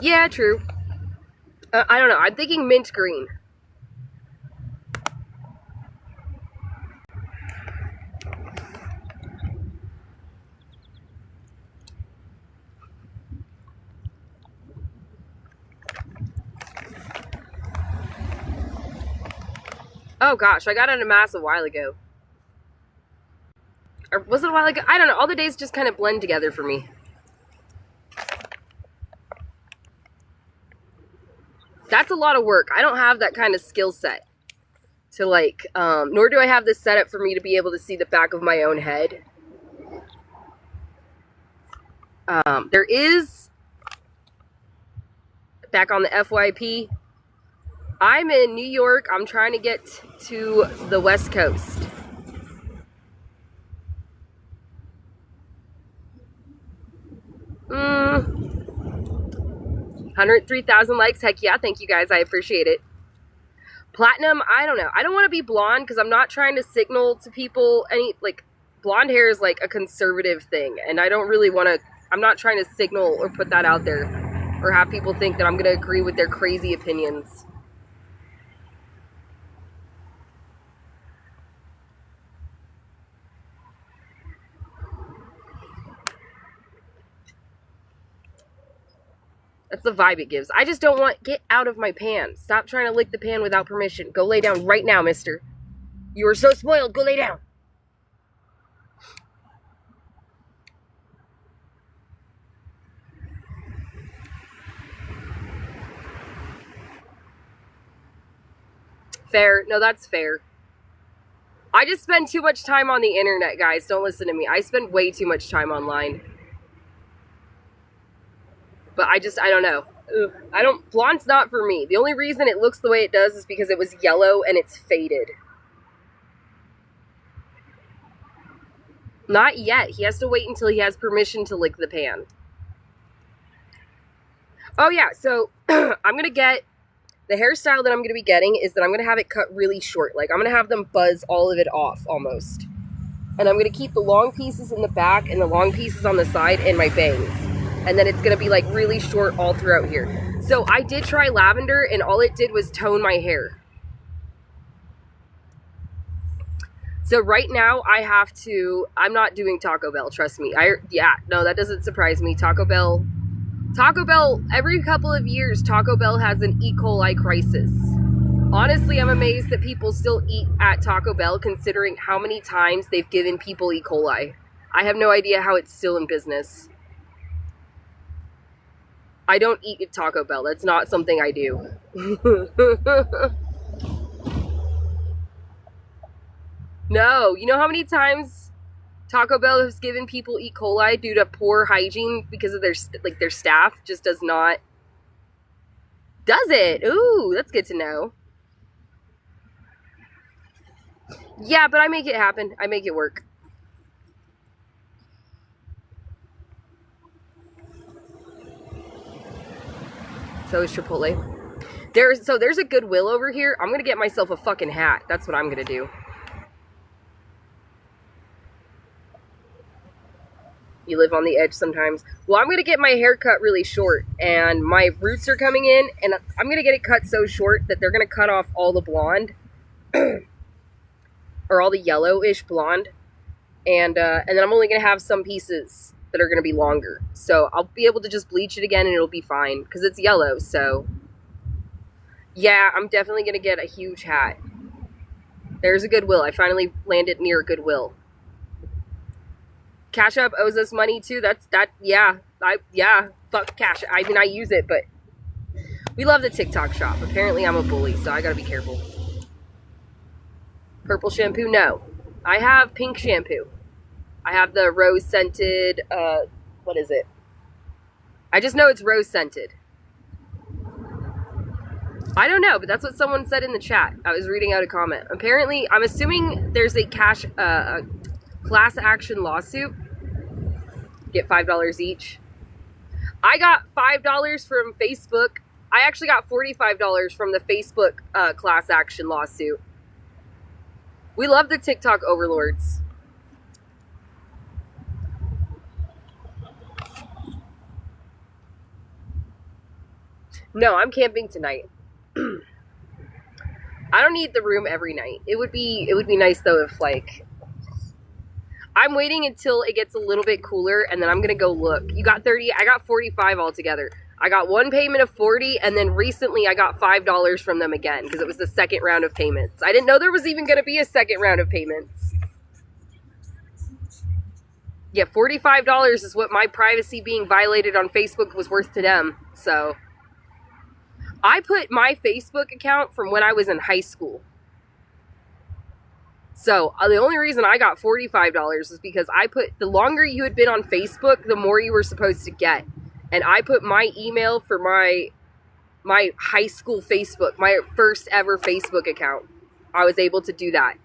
Yeah, true. I don't know. I'm thinking mint green. Oh gosh, I got it in a mass a while ago. Or was it a while ago? I don't know. All the days just kind of blend together for me. That's a lot of work. I don't have that kind of skill set to like, nor do I have this setup for me to be able to see the back of my own head. There is, back on the FYP, I'm in New York. I'm trying to get to the West Coast. Mm. 103,000 likes. Heck yeah, thank you guys. I appreciate it. Platinum, I don't know. I don't want to be blonde because I'm not trying to signal to people any, like, blonde hair is like a conservative thing. And I don't really want to, I'm not trying to signal or put that out there or have people think that I'm going to agree with their crazy opinions. That's the vibe it gives. I just don't want... Get out of my pan. Stop trying to lick the pan without permission. Go lay down right now, mister. You are so spoiled. Go lay down. Fair. No, that's fair. I just spend too much time on the internet, guys. Don't listen to me. I spend way too much time online. But I don't know. Ugh, blonde's not for me. The only reason it looks the way it does is because it was yellow and it's faded. Not yet. He has to wait until he has permission to lick the pan. Oh yeah, so I'm going to get, the hairstyle that I'm going to be getting is that I'm going to have it cut really short. Like I'm going to have them buzz all of it off almost. And I'm going to keep the long pieces in the back and the long pieces on the side in my bangs. And then it's going to be like really short all throughout here. So I did try lavender and all it did was tone my hair. So right now I'm not doing Taco Bell, trust me. No, that doesn't surprise me. Taco Bell, every couple of years, Taco Bell has an E. coli crisis. Honestly, I'm amazed that people still eat at Taco Bell considering how many times they've given people E. coli. I have no idea how it's still in business. I don't eat at Taco Bell. That's not something I do. No, you know how many times Taco Bell has given people E. coli due to poor hygiene because of their staff just does not. Does it? Ooh, that's good to know. Yeah, but I make it happen. I make it work. So is Chipotle. There's a Goodwill over here. I'm gonna get myself a fucking hat. That's what I'm gonna do. You live on the edge sometimes. Well, I'm gonna get my hair cut really short, and my roots are coming in, and I'm gonna get it cut so short that they're gonna cut off all the blonde, or all the yellowish blonde, and then I'm only gonna have some pieces that are gonna be longer. So I'll be able to just bleach it again, and it'll be fine because it's yellow. So yeah, I'm definitely gonna get a huge hat. There's a Goodwill. I finally landed near a Goodwill. Cash App owes us money too. Yeah. Fuck Cash. I mean, I use it, but we love the TikTok shop. Apparently, I'm a bully, so I gotta be careful. Purple shampoo? No. I have pink shampoo. I have the rose scented. What is it? I just know it's rose scented. I don't know, but that's what someone said in the chat. I was reading out a comment. Apparently, I'm assuming there's a class action lawsuit. Get $5 each. I got $5 from Facebook. I actually got $45 from the Facebook class action lawsuit. We love the TikTok overlords. No, I'm camping tonight. I don't need the room every night. It would be nice though if like I'm waiting until it gets a little bit cooler and then I'm gonna go look. You got 30, I got 45 altogether. I got one payment of 40 and then recently I got $5 from them again because it was the second round of payments. I didn't know there was even gonna be a second round of payments. Yeah, $45 is what my privacy being violated on Facebook was worth to them. So I put my Facebook account from when I was in high school. So the only reason I got $45 is because I put, the longer you had been on Facebook, the more you were supposed to get. And I put my email for my high school Facebook, my first ever Facebook account. I was able to do that.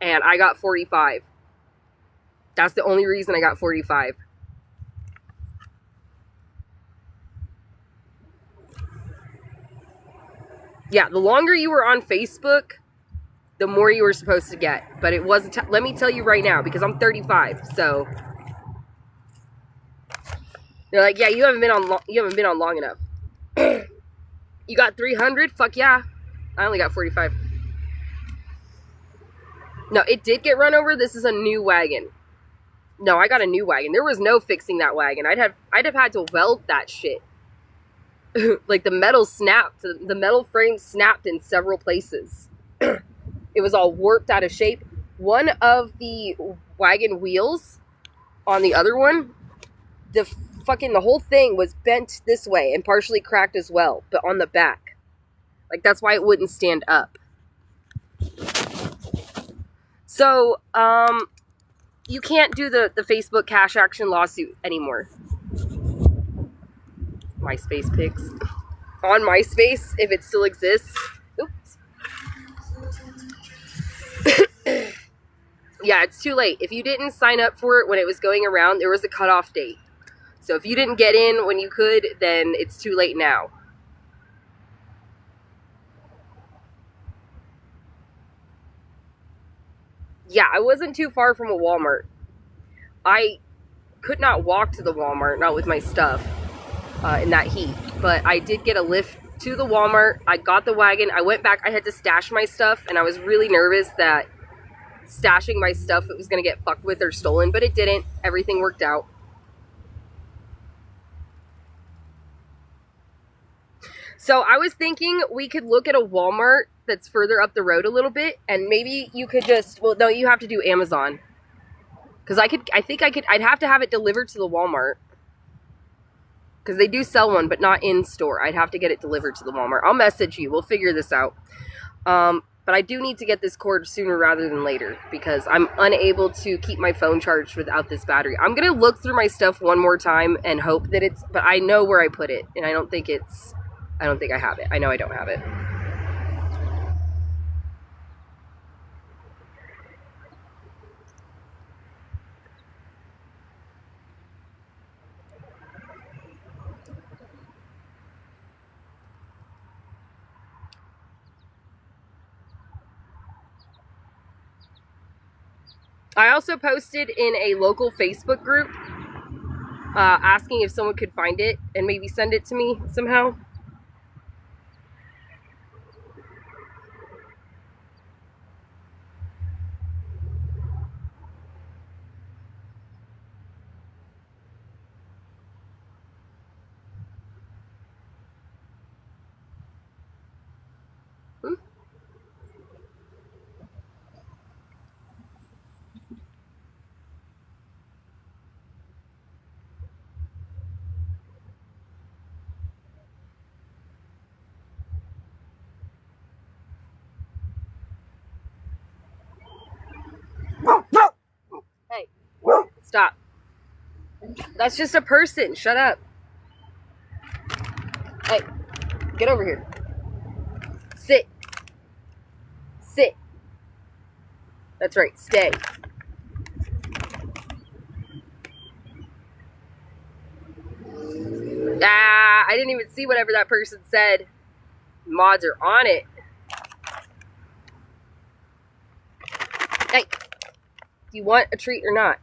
And I got 45. That's the only reason I got 45. Yeah, the longer you were on Facebook, the more you were supposed to get. But it wasn't, let me tell you right now, because I'm 35, so they're like, yeah, you haven't been on long enough. You got 300? Fuck yeah. I only got 45. No, it did get run over. This is a new wagon. No, I got a new wagon. There was no fixing that wagon. I'd have had to weld that shit. Like the metal snapped. The metal frame snapped in several places. It was all warped out of shape. One of the wagon wheels on the other one, the whole thing was bent this way and partially cracked as well, but on the back. Like that's why it wouldn't stand up. So, you can't do the Facebook cash action lawsuit anymore. MySpace pics. On MySpace, if it still exists. Oops. Yeah, it's too late. If you didn't sign up for it when it was going around, there was a cutoff date. So if you didn't get in when you could, then it's too late now. Yeah, I wasn't too far from a Walmart. I could not walk to the Walmart, not with my stuff, in that heat. But I did get a lift to the Walmart. I got the wagon. I went back. I had to stash my stuff, and I was really nervous that stashing my stuff, it was going to get fucked with or stolen, but it didn't. Everything worked out. So I was thinking we could look at a Walmart that's further up the road a little bit, and maybe you could just, well, no, you have to do Amazon. Because I'd have to have it delivered to the Walmart. Because they do sell one, but not in store. I'd have to get it delivered to the Walmart. I'll message you. We'll figure this out. But I do need to get this cord sooner rather than later because I'm unable to keep my phone charged without this battery. I'm going to look through my stuff one more time and hope that it's, but I know where I put it and I don't think I have it. I know I don't have it. I also posted in a local Facebook group asking if someone could find it and maybe send it to me somehow. Hey, stop. That's just a person. Shut up. Hey, get over here. Sit. Sit. That's right. Stay. I didn't even see whatever that person said. Mods are on it. Hey, do you want a treat or not?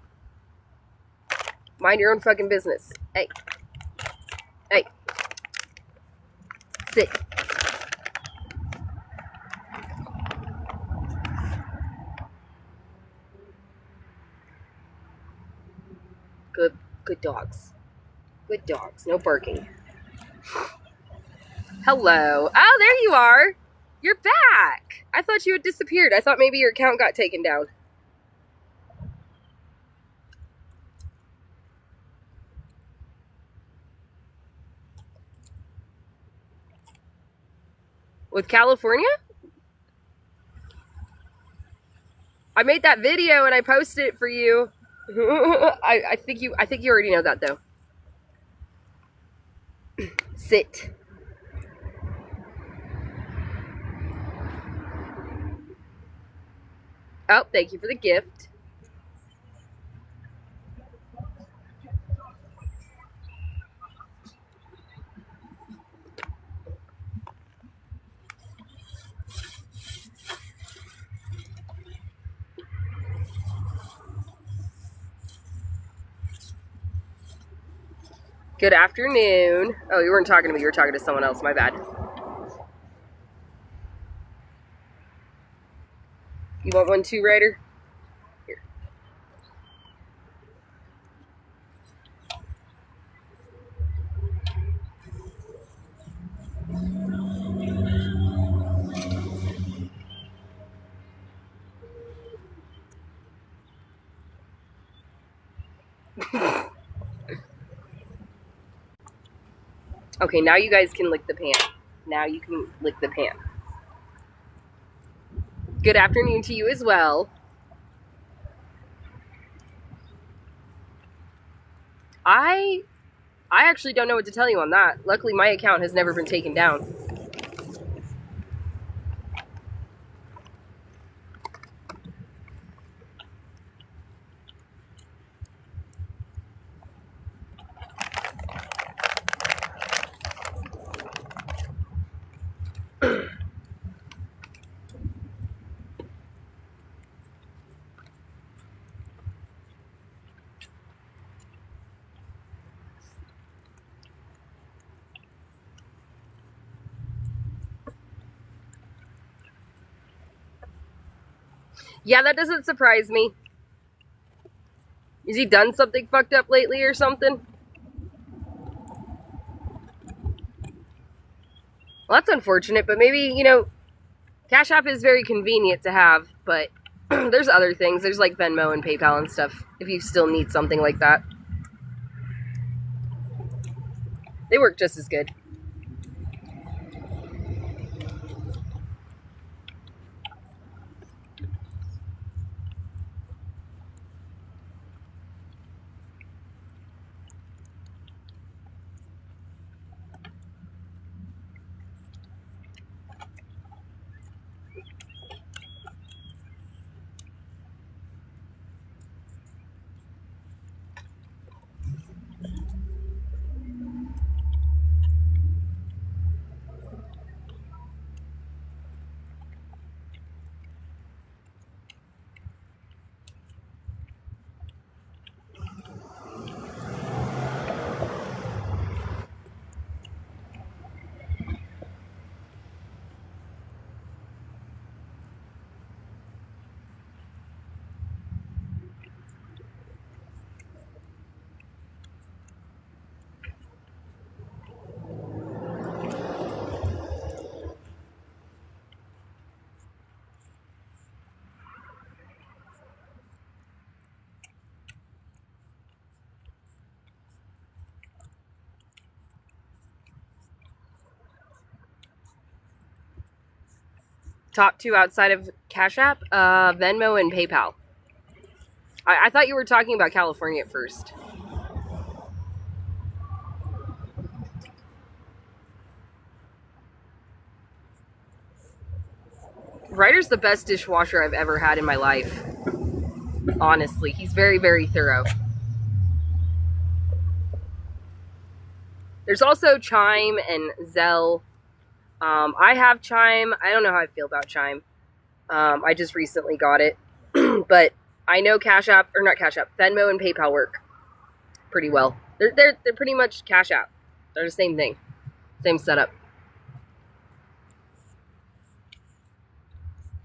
Mind your own fucking business. Hey. Hey. Sit. Good dogs. Good dogs. No barking. Hello. Oh, there you are. You're back. I thought you had disappeared. I thought maybe your account got taken down. With California? I made that video and I posted it for you. I think you already know that though. Sit. Oh, thank you for the gift. Good afternoon. Oh, you weren't talking to me. You were talking to someone else. My bad. You want one too, Ryder? Here. Okay, now you guys can lick the pan. Now you can lick the pan. Good afternoon to you as well. I actually don't know what to tell you on that. Luckily, my account has never been taken down. Yeah, that doesn't surprise me. Has he done something fucked up lately or something? Well, that's unfortunate, but maybe, Cash App is very convenient to have, but there's other things. There's like Venmo and PayPal and stuff if you still need something like that. They work just as good. Top two outside of Cash App, Venmo and PayPal. I thought you were talking about California at first. Ryder's the best dishwasher I've ever had in my life. Honestly, he's very, very thorough. There's also Chime and Zelle. I have Chime. I don't know how I feel about Chime. I just recently got it. But I know Cash App, or not Cash App, Venmo and PayPal work pretty well. They're pretty much Cash App. They're the same thing. Same setup.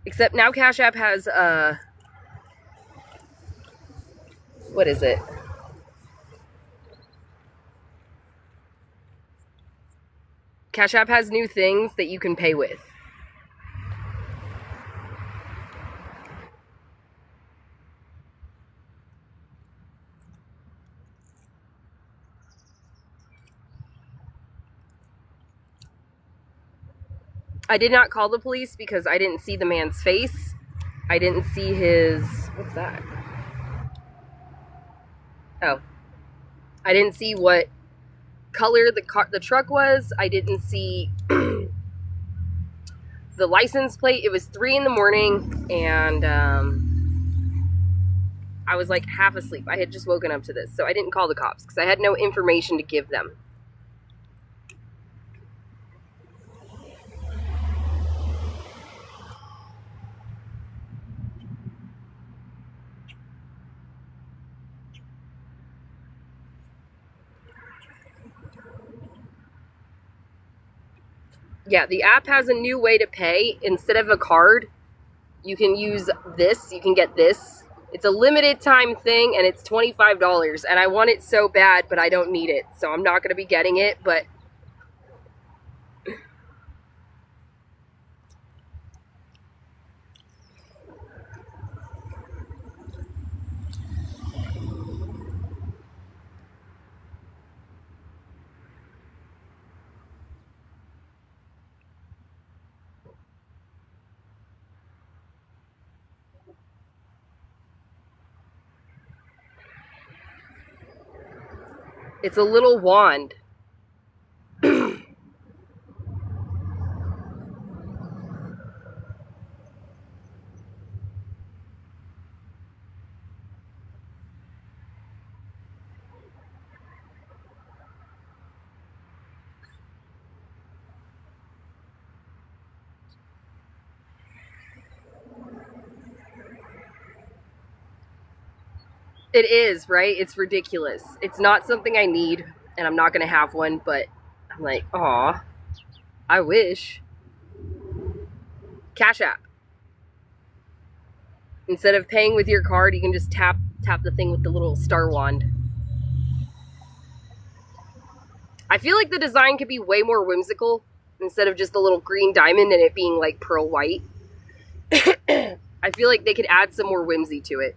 Except now Cash App has, what is it? Cash App has new things that you can pay with. I did not call the police because I didn't see the man's face. I didn't see his... What's that? Oh. I didn't see what color the truck was. I didn't see the license plate. It was 3 in the morning, and I was like half asleep. I had just woken up to this, so I didn't call the cops because I had no information to give them. Yeah, the app has a new way to pay. Instead of a card, you can use this. You can get this. It's a limited time thing, and it's $25. And I want it so bad, but I don't need it. So I'm not going to be getting it, but... It's a little wand. It is, right? It's ridiculous. It's not something I need, and I'm not going to have one, but I'm like, aw, I wish. Cash App. Instead of paying with your card, you can just tap the thing with the little star wand. I feel like the design could be way more whimsical instead of just the little green diamond and it being like pearl white. I feel like they could add some more whimsy to it.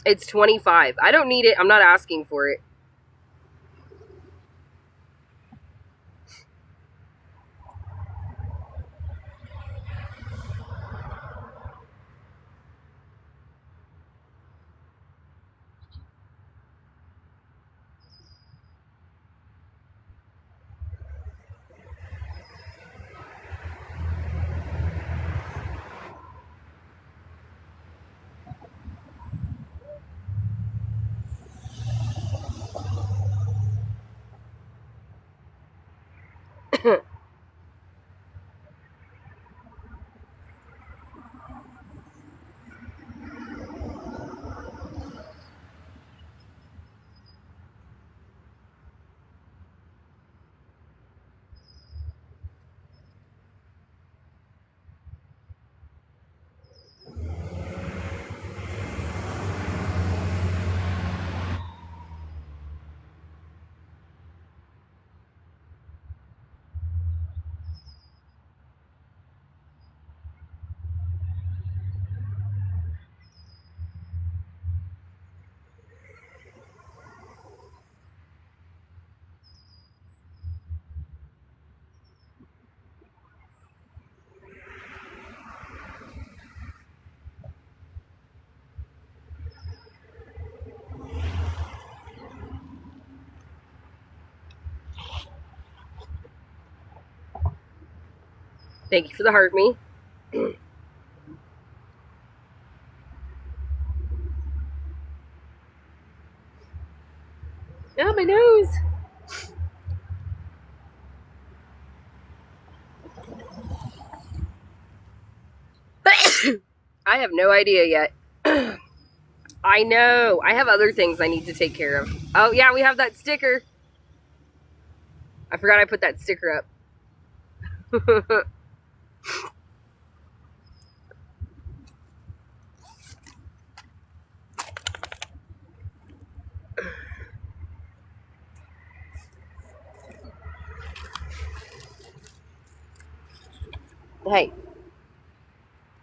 It's $25. I don't need it. I'm not asking for it. Thank you for the heart me. Oh, my nose. I have no idea yet. I know. I have other things I need to take care of. Oh, yeah, we have that sticker. I forgot I put that sticker up. Hey,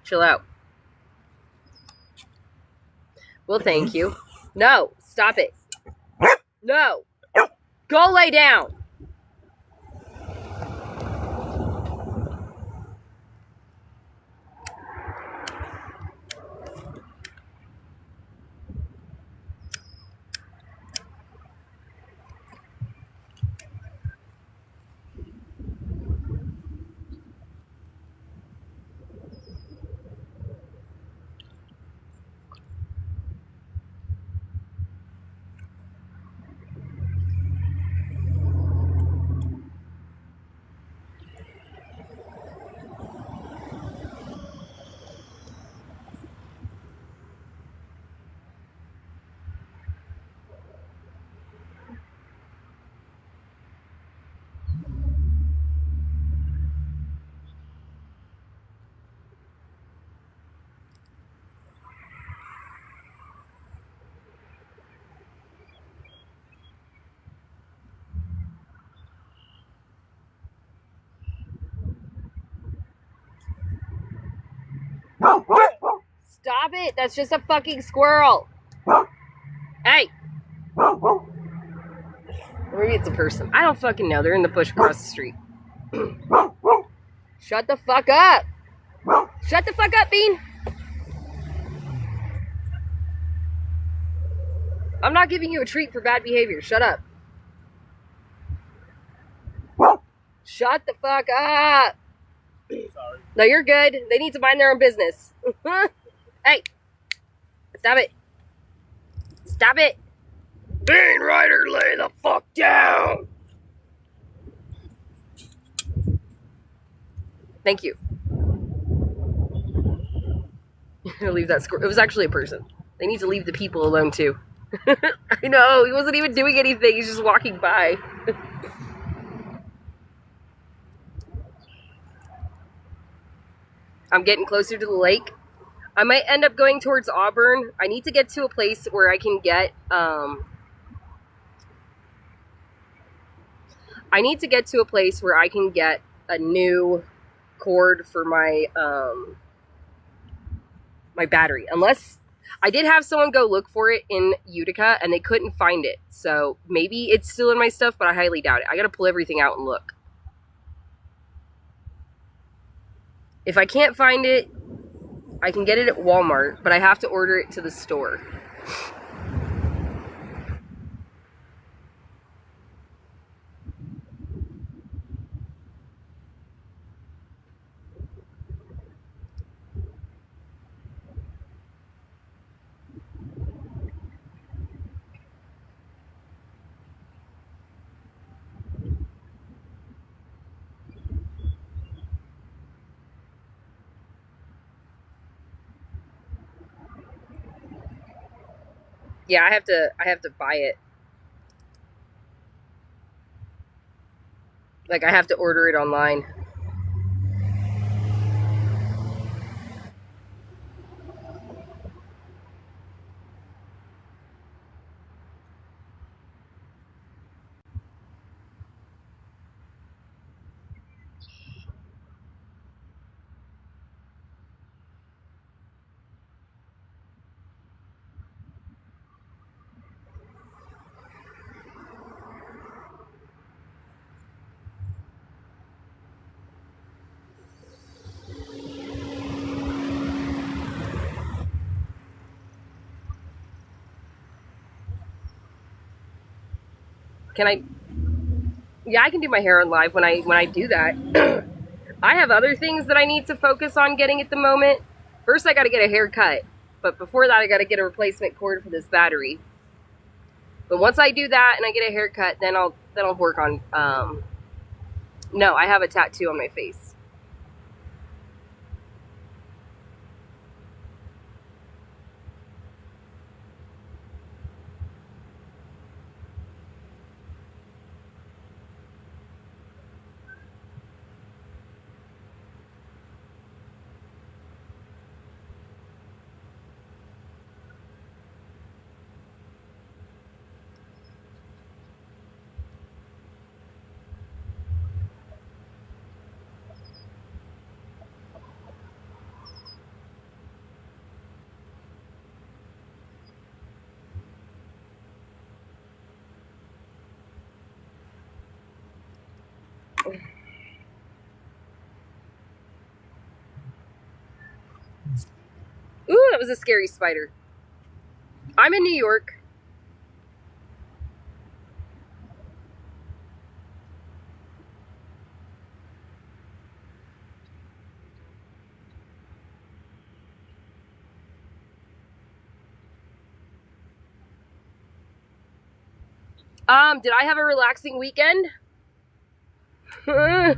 chill out. Well, thank you. No, stop it. No. Go lay down. Stop it. That's just a fucking squirrel. Hey. Or maybe it's a person. I don't fucking know. They're in the bush across the street. Shut the fuck up. Shut the fuck up, Bean. I'm not giving you a treat for bad behavior. Shut up. Shut the fuck up.
Sorry.
No, you're good. They need to mind their own business. Hey. Stop it. Stop it. Bean Rider, lay the fuck down. Thank you. Leave that squirrel. It was actually a person. They need to leave the people alone too. I know, he wasn't even doing anything. He's just walking by. I'm getting closer to the lake. I might end up going towards Auburn. I need to get to a place where I can get, I need to get to a place where I can get a new cord for my, my battery. Unless, I did have someone go look for it in Utica and they couldn't find it. So maybe it's still in my stuff, but I highly doubt it. I gotta pull everything out and look. If I can't find it, I can get it at Walmart, but I have to order it to the store. Yeah, I have to buy it. Like, I have to order it online. Can I? Yeah, I can do my hair on live when I do that. I have other things that I need to focus on getting at the moment. First, I got to get a haircut. But before that, I got to get a replacement cord for this battery. But once I do that and I get a haircut, then I'll work on. No, I have a tattoo on my face. Ooh, that was a scary spider. I'm in New York. Did I have a relaxing weekend? I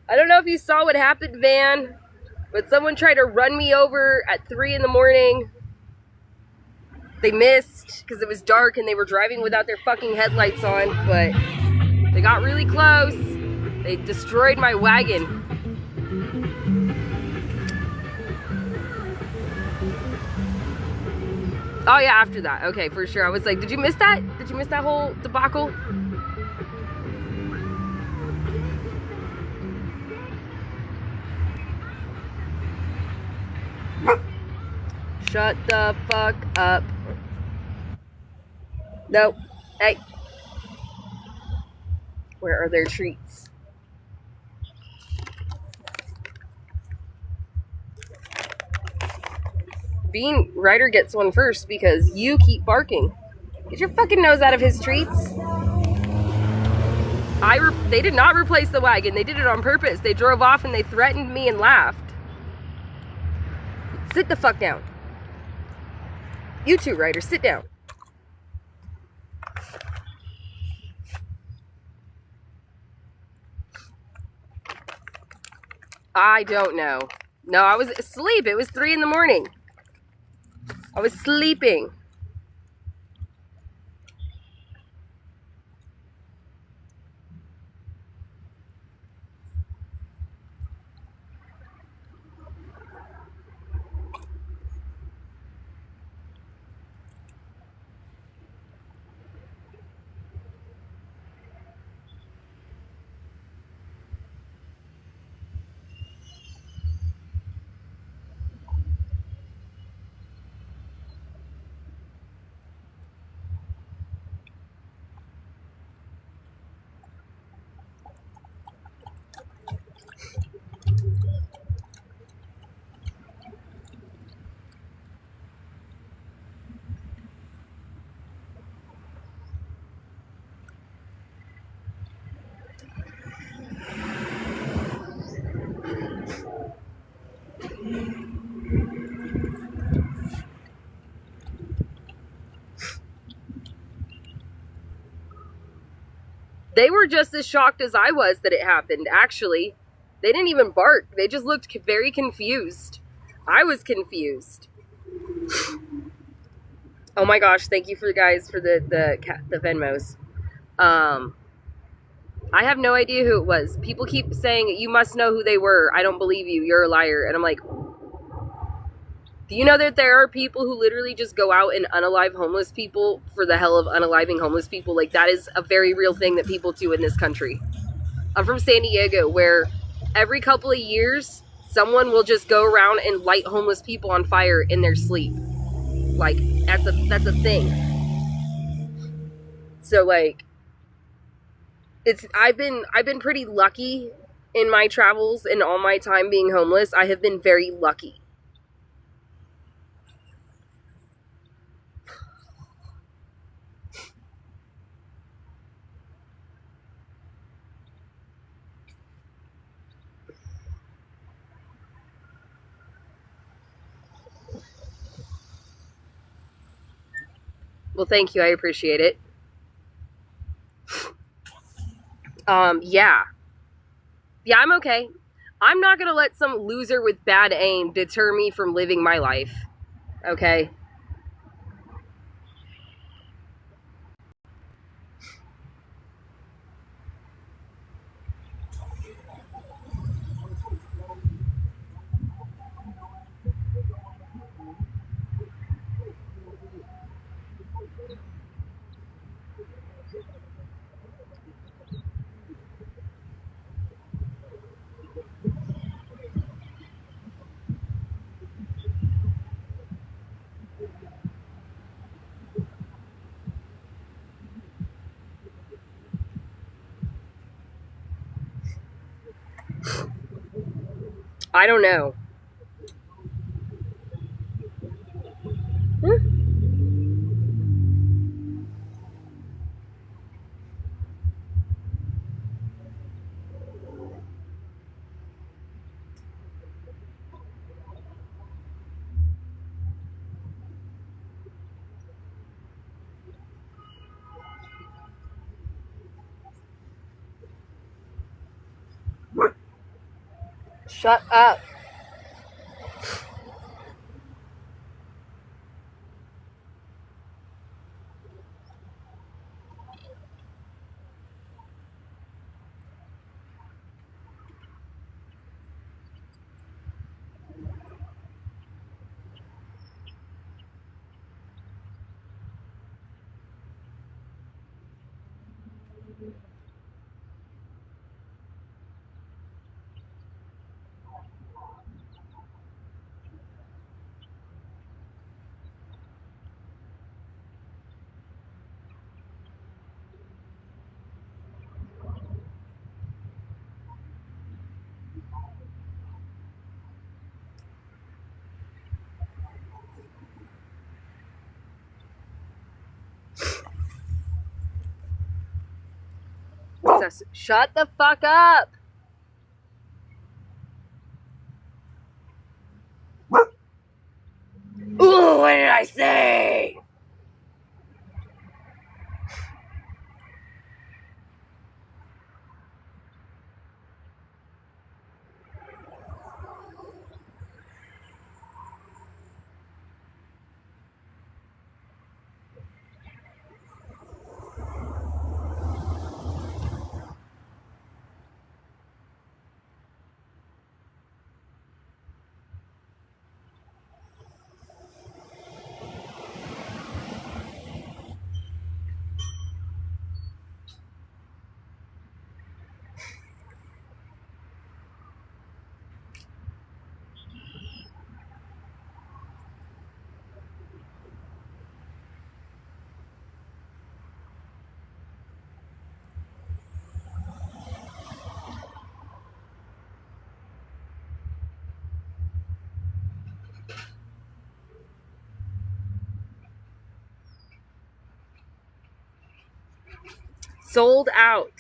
don't know if you saw what happened, Van, but someone tried to run me over at 3 in the morning. They missed because it was dark and they were driving without their fucking headlights on, but they got really close. They destroyed my wagon. Oh yeah, after that. Okay, for sure. I was like, did you miss that? Did you miss that whole debacle? Shut the fuck up. Nope. Hey. Where are their treats? Bean Ryder gets one first because you keep barking. Get your fucking nose out of his treats. They did not replace the wagon. They did it on purpose. They drove off and they threatened me and laughed. Sit the fuck down. You too, Ryder. Sit down. I don't know. No, I was asleep. It was 3 in the morning. I was sleeping. They were just as shocked as I was that it happened, actually. They didn't even bark. They just looked very confused. I was confused. Oh my gosh, thank you for guys for the Venmos. I have no idea who it was. People keep saying, you must know who they were. I don't believe you. You're a liar. And I'm like, do you know that there are people who literally just go out and unalive homeless people for the hell of unaliving homeless people? Like, that is a very real thing that people do in this country. I'm from San Diego, where every couple of years, someone will just go around and light homeless people on fire in their sleep. Like, that's a thing. So, like, I've been pretty lucky in my travels and all my time being homeless. I have been very lucky. Well, thank you. I appreciate it. Yeah. Yeah, I'm okay. I'm not gonna let some loser with bad aim deter me from living my life. Okay? I don't know. Shut up. Shut the fuck up. Ooh, what did I say? Sold out.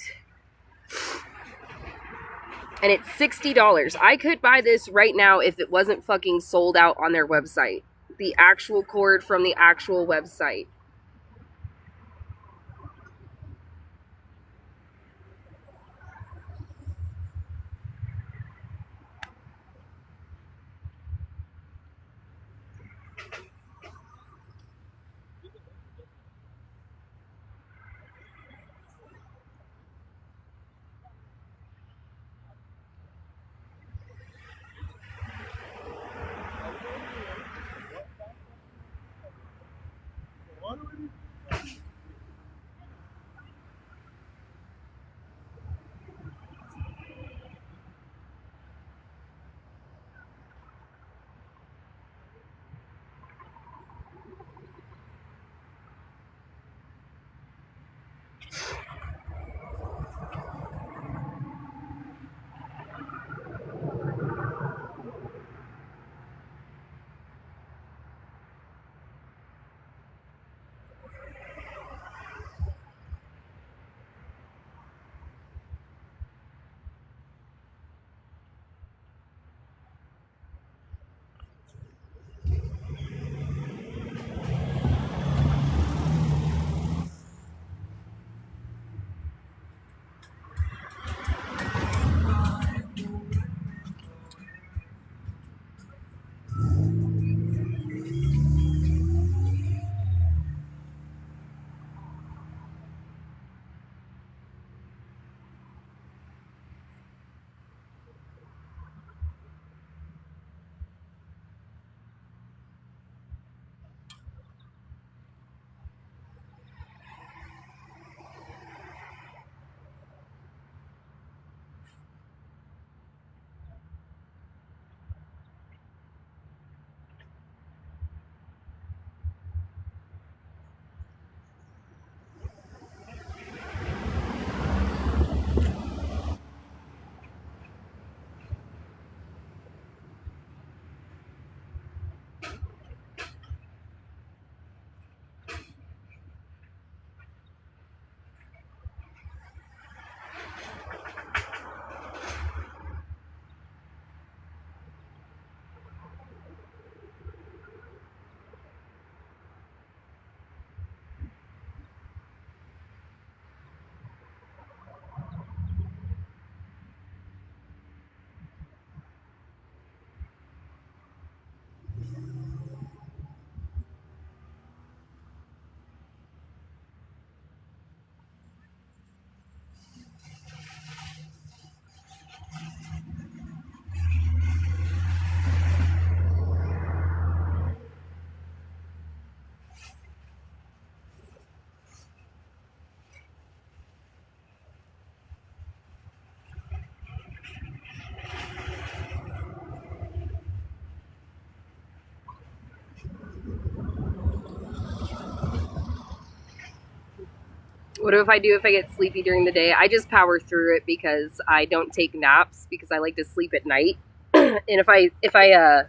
And it's $60. I could buy this right now if it wasn't fucking sold out on their website. The actual cord from the actual website. What if I get sleepy during the day? I just power through it because I don't take naps because I like to sleep at night. And if I if I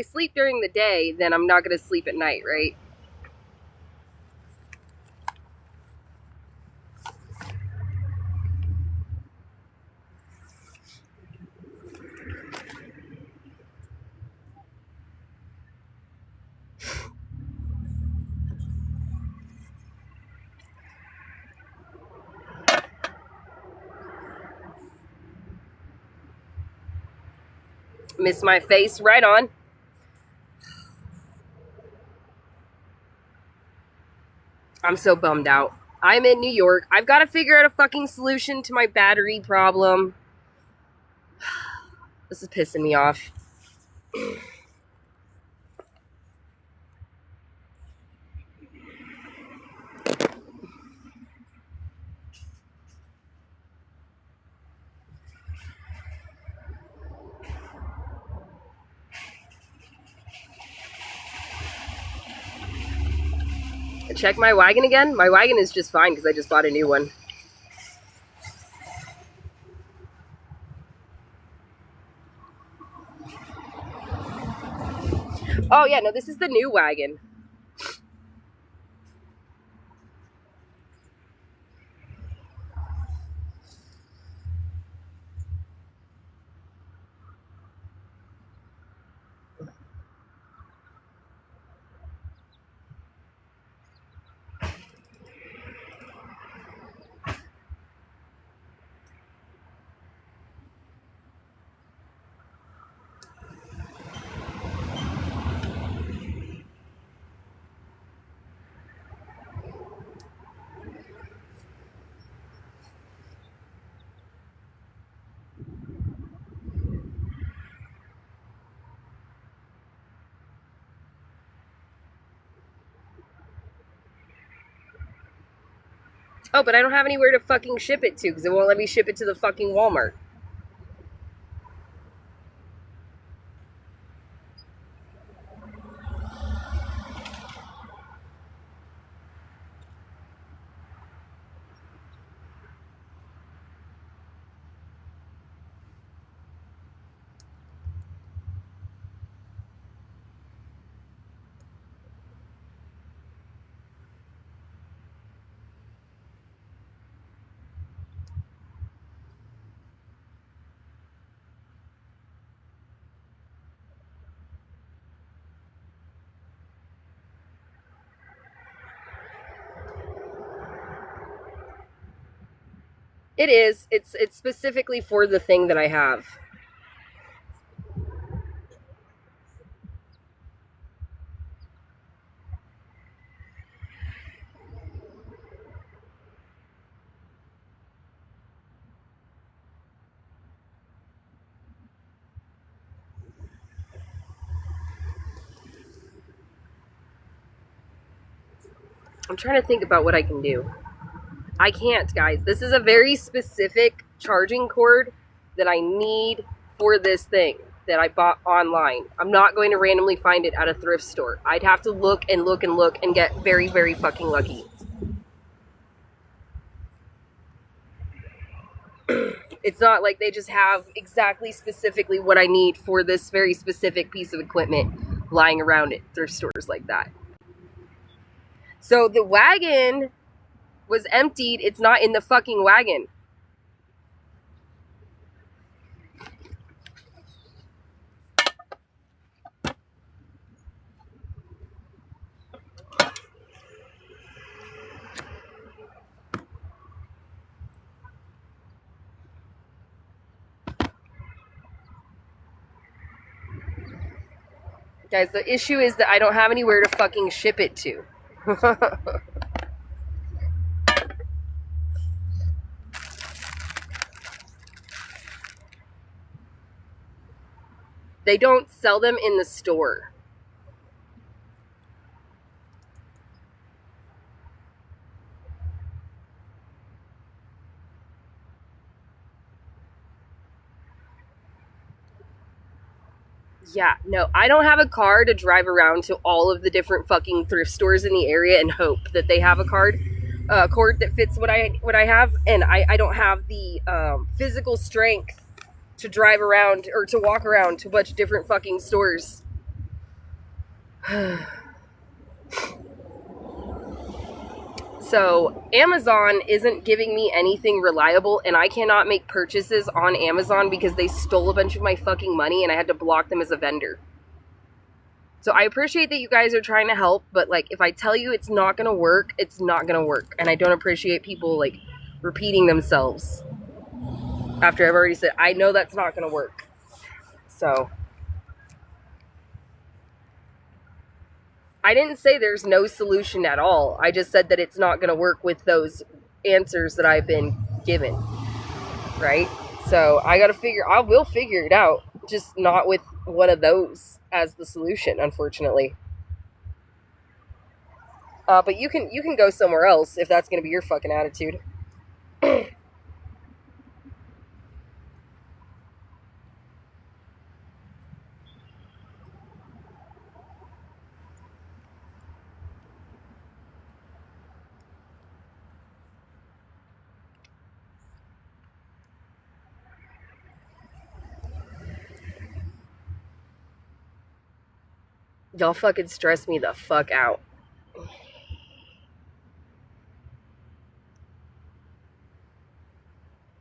sleep during the day, then I'm not going to sleep at night, right? Miss my face, right on. I'm so bummed out. I'm in New York. I've got to figure out a fucking solution to my battery problem. This is pissing me off. Check my wagon again. My wagon is just fine because I just bought a new one. Oh yeah, no, this is the new wagon. Oh, but I don't have anywhere to fucking ship it to because it won't let me ship it to the fucking Walmart. It is. It's specifically for the thing that I have. I'm trying to think about what I can do. I can't, guys. This is a very specific charging cord that I need for this thing that I bought online. I'm not going to randomly find it at a thrift store. I'd have to look and look and look and get very, very fucking lucky. It's not like they just have exactly specifically what I need for this very specific piece of equipment lying around at thrift stores like that. So the wagon was emptied. It's not in the fucking wagon. Guys, the issue is that I don't have anywhere to fucking ship it to. They don't sell them in the store. Yeah, no, I don't have a car to drive around to all of the different fucking thrift stores in the area and hope that they have a card. cord that fits what I have, and I don't have the physical strength to drive around or to walk around to a bunch of different fucking stores. So Amazon isn't giving me anything reliable, and I cannot make purchases on Amazon because they stole a bunch of my fucking money and I had to block them as a vendor. So I appreciate that you guys are trying to help, but like if I tell you it's not going to work, it's not going to work. And I don't appreciate people like repeating themselves after I've already said, I know that's not going to work. So I didn't say there's no solution at all. I just said that it's not going to work with those answers that I've been given. Right? So I will figure it out, just not with one of those as the solution, unfortunately. But you can go somewhere else if that's going to be your fucking attitude. Y'all fucking stress me the fuck out.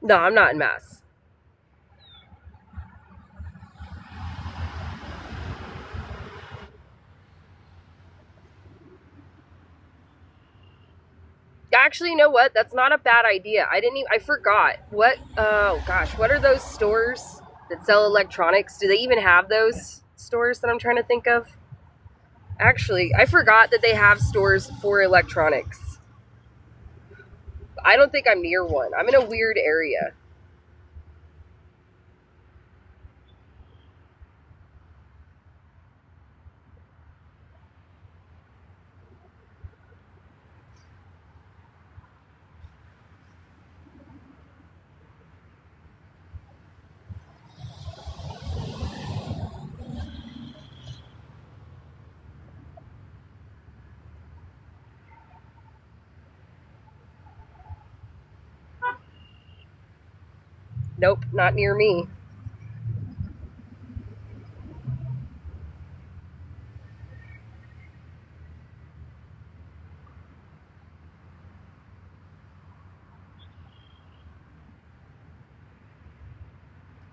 No, I'm not in Mass. Actually, you know what? That's not a bad idea. I forgot. What are those stores that sell electronics? Do they even have those stores that I'm trying to think of? Actually, I forgot that they have stores for electronics. I don't think I'm near one. I'm in a weird area. Nope, not near me.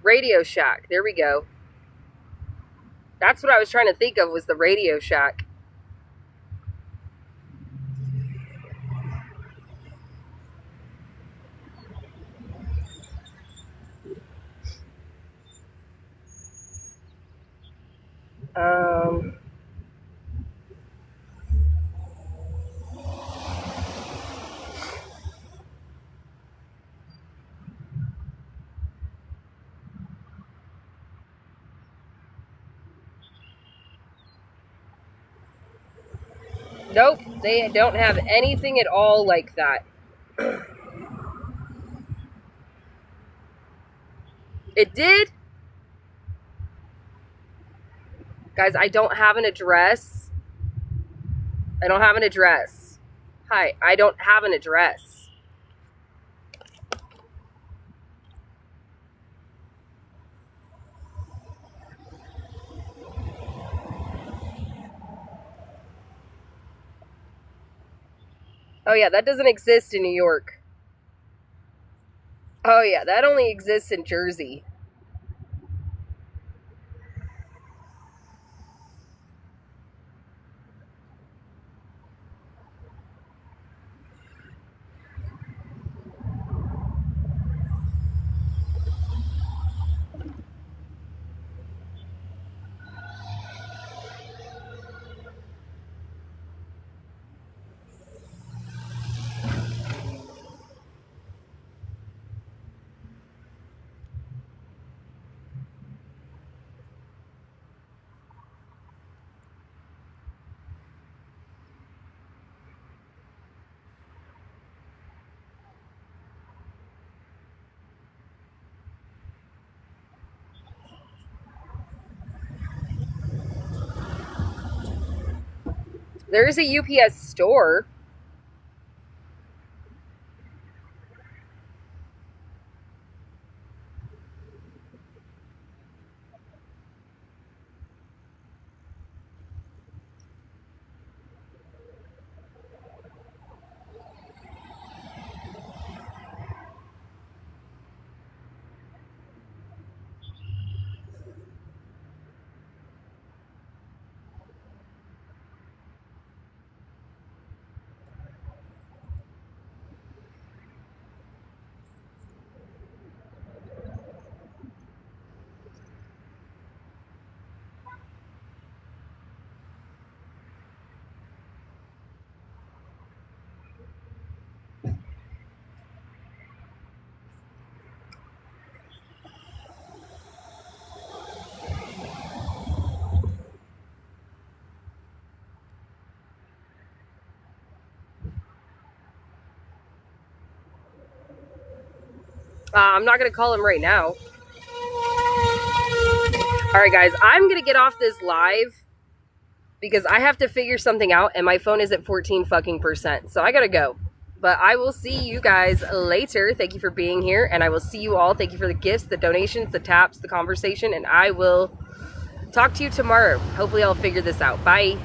Radio Shack. There we go. That's what I was trying to think of, was the Radio Shack. Nope, they don't have anything at all like that. It did? Guys, I don't have an address. I don't have an address. Hi, I don't have an address. Oh yeah, that doesn't exist in New York. Oh yeah, that only exists in Jersey. There is a UPS store. I'm not going to call him right now. All right, guys, I'm going to get off this live because I have to figure something out and my phone is at 14 fucking %. So I got to go. But I will see you guys later. Thank you for being here. And I will see you all. Thank you for the gifts, the donations, the taps, the conversation. And I will talk to you tomorrow. Hopefully I'll figure this out. Bye.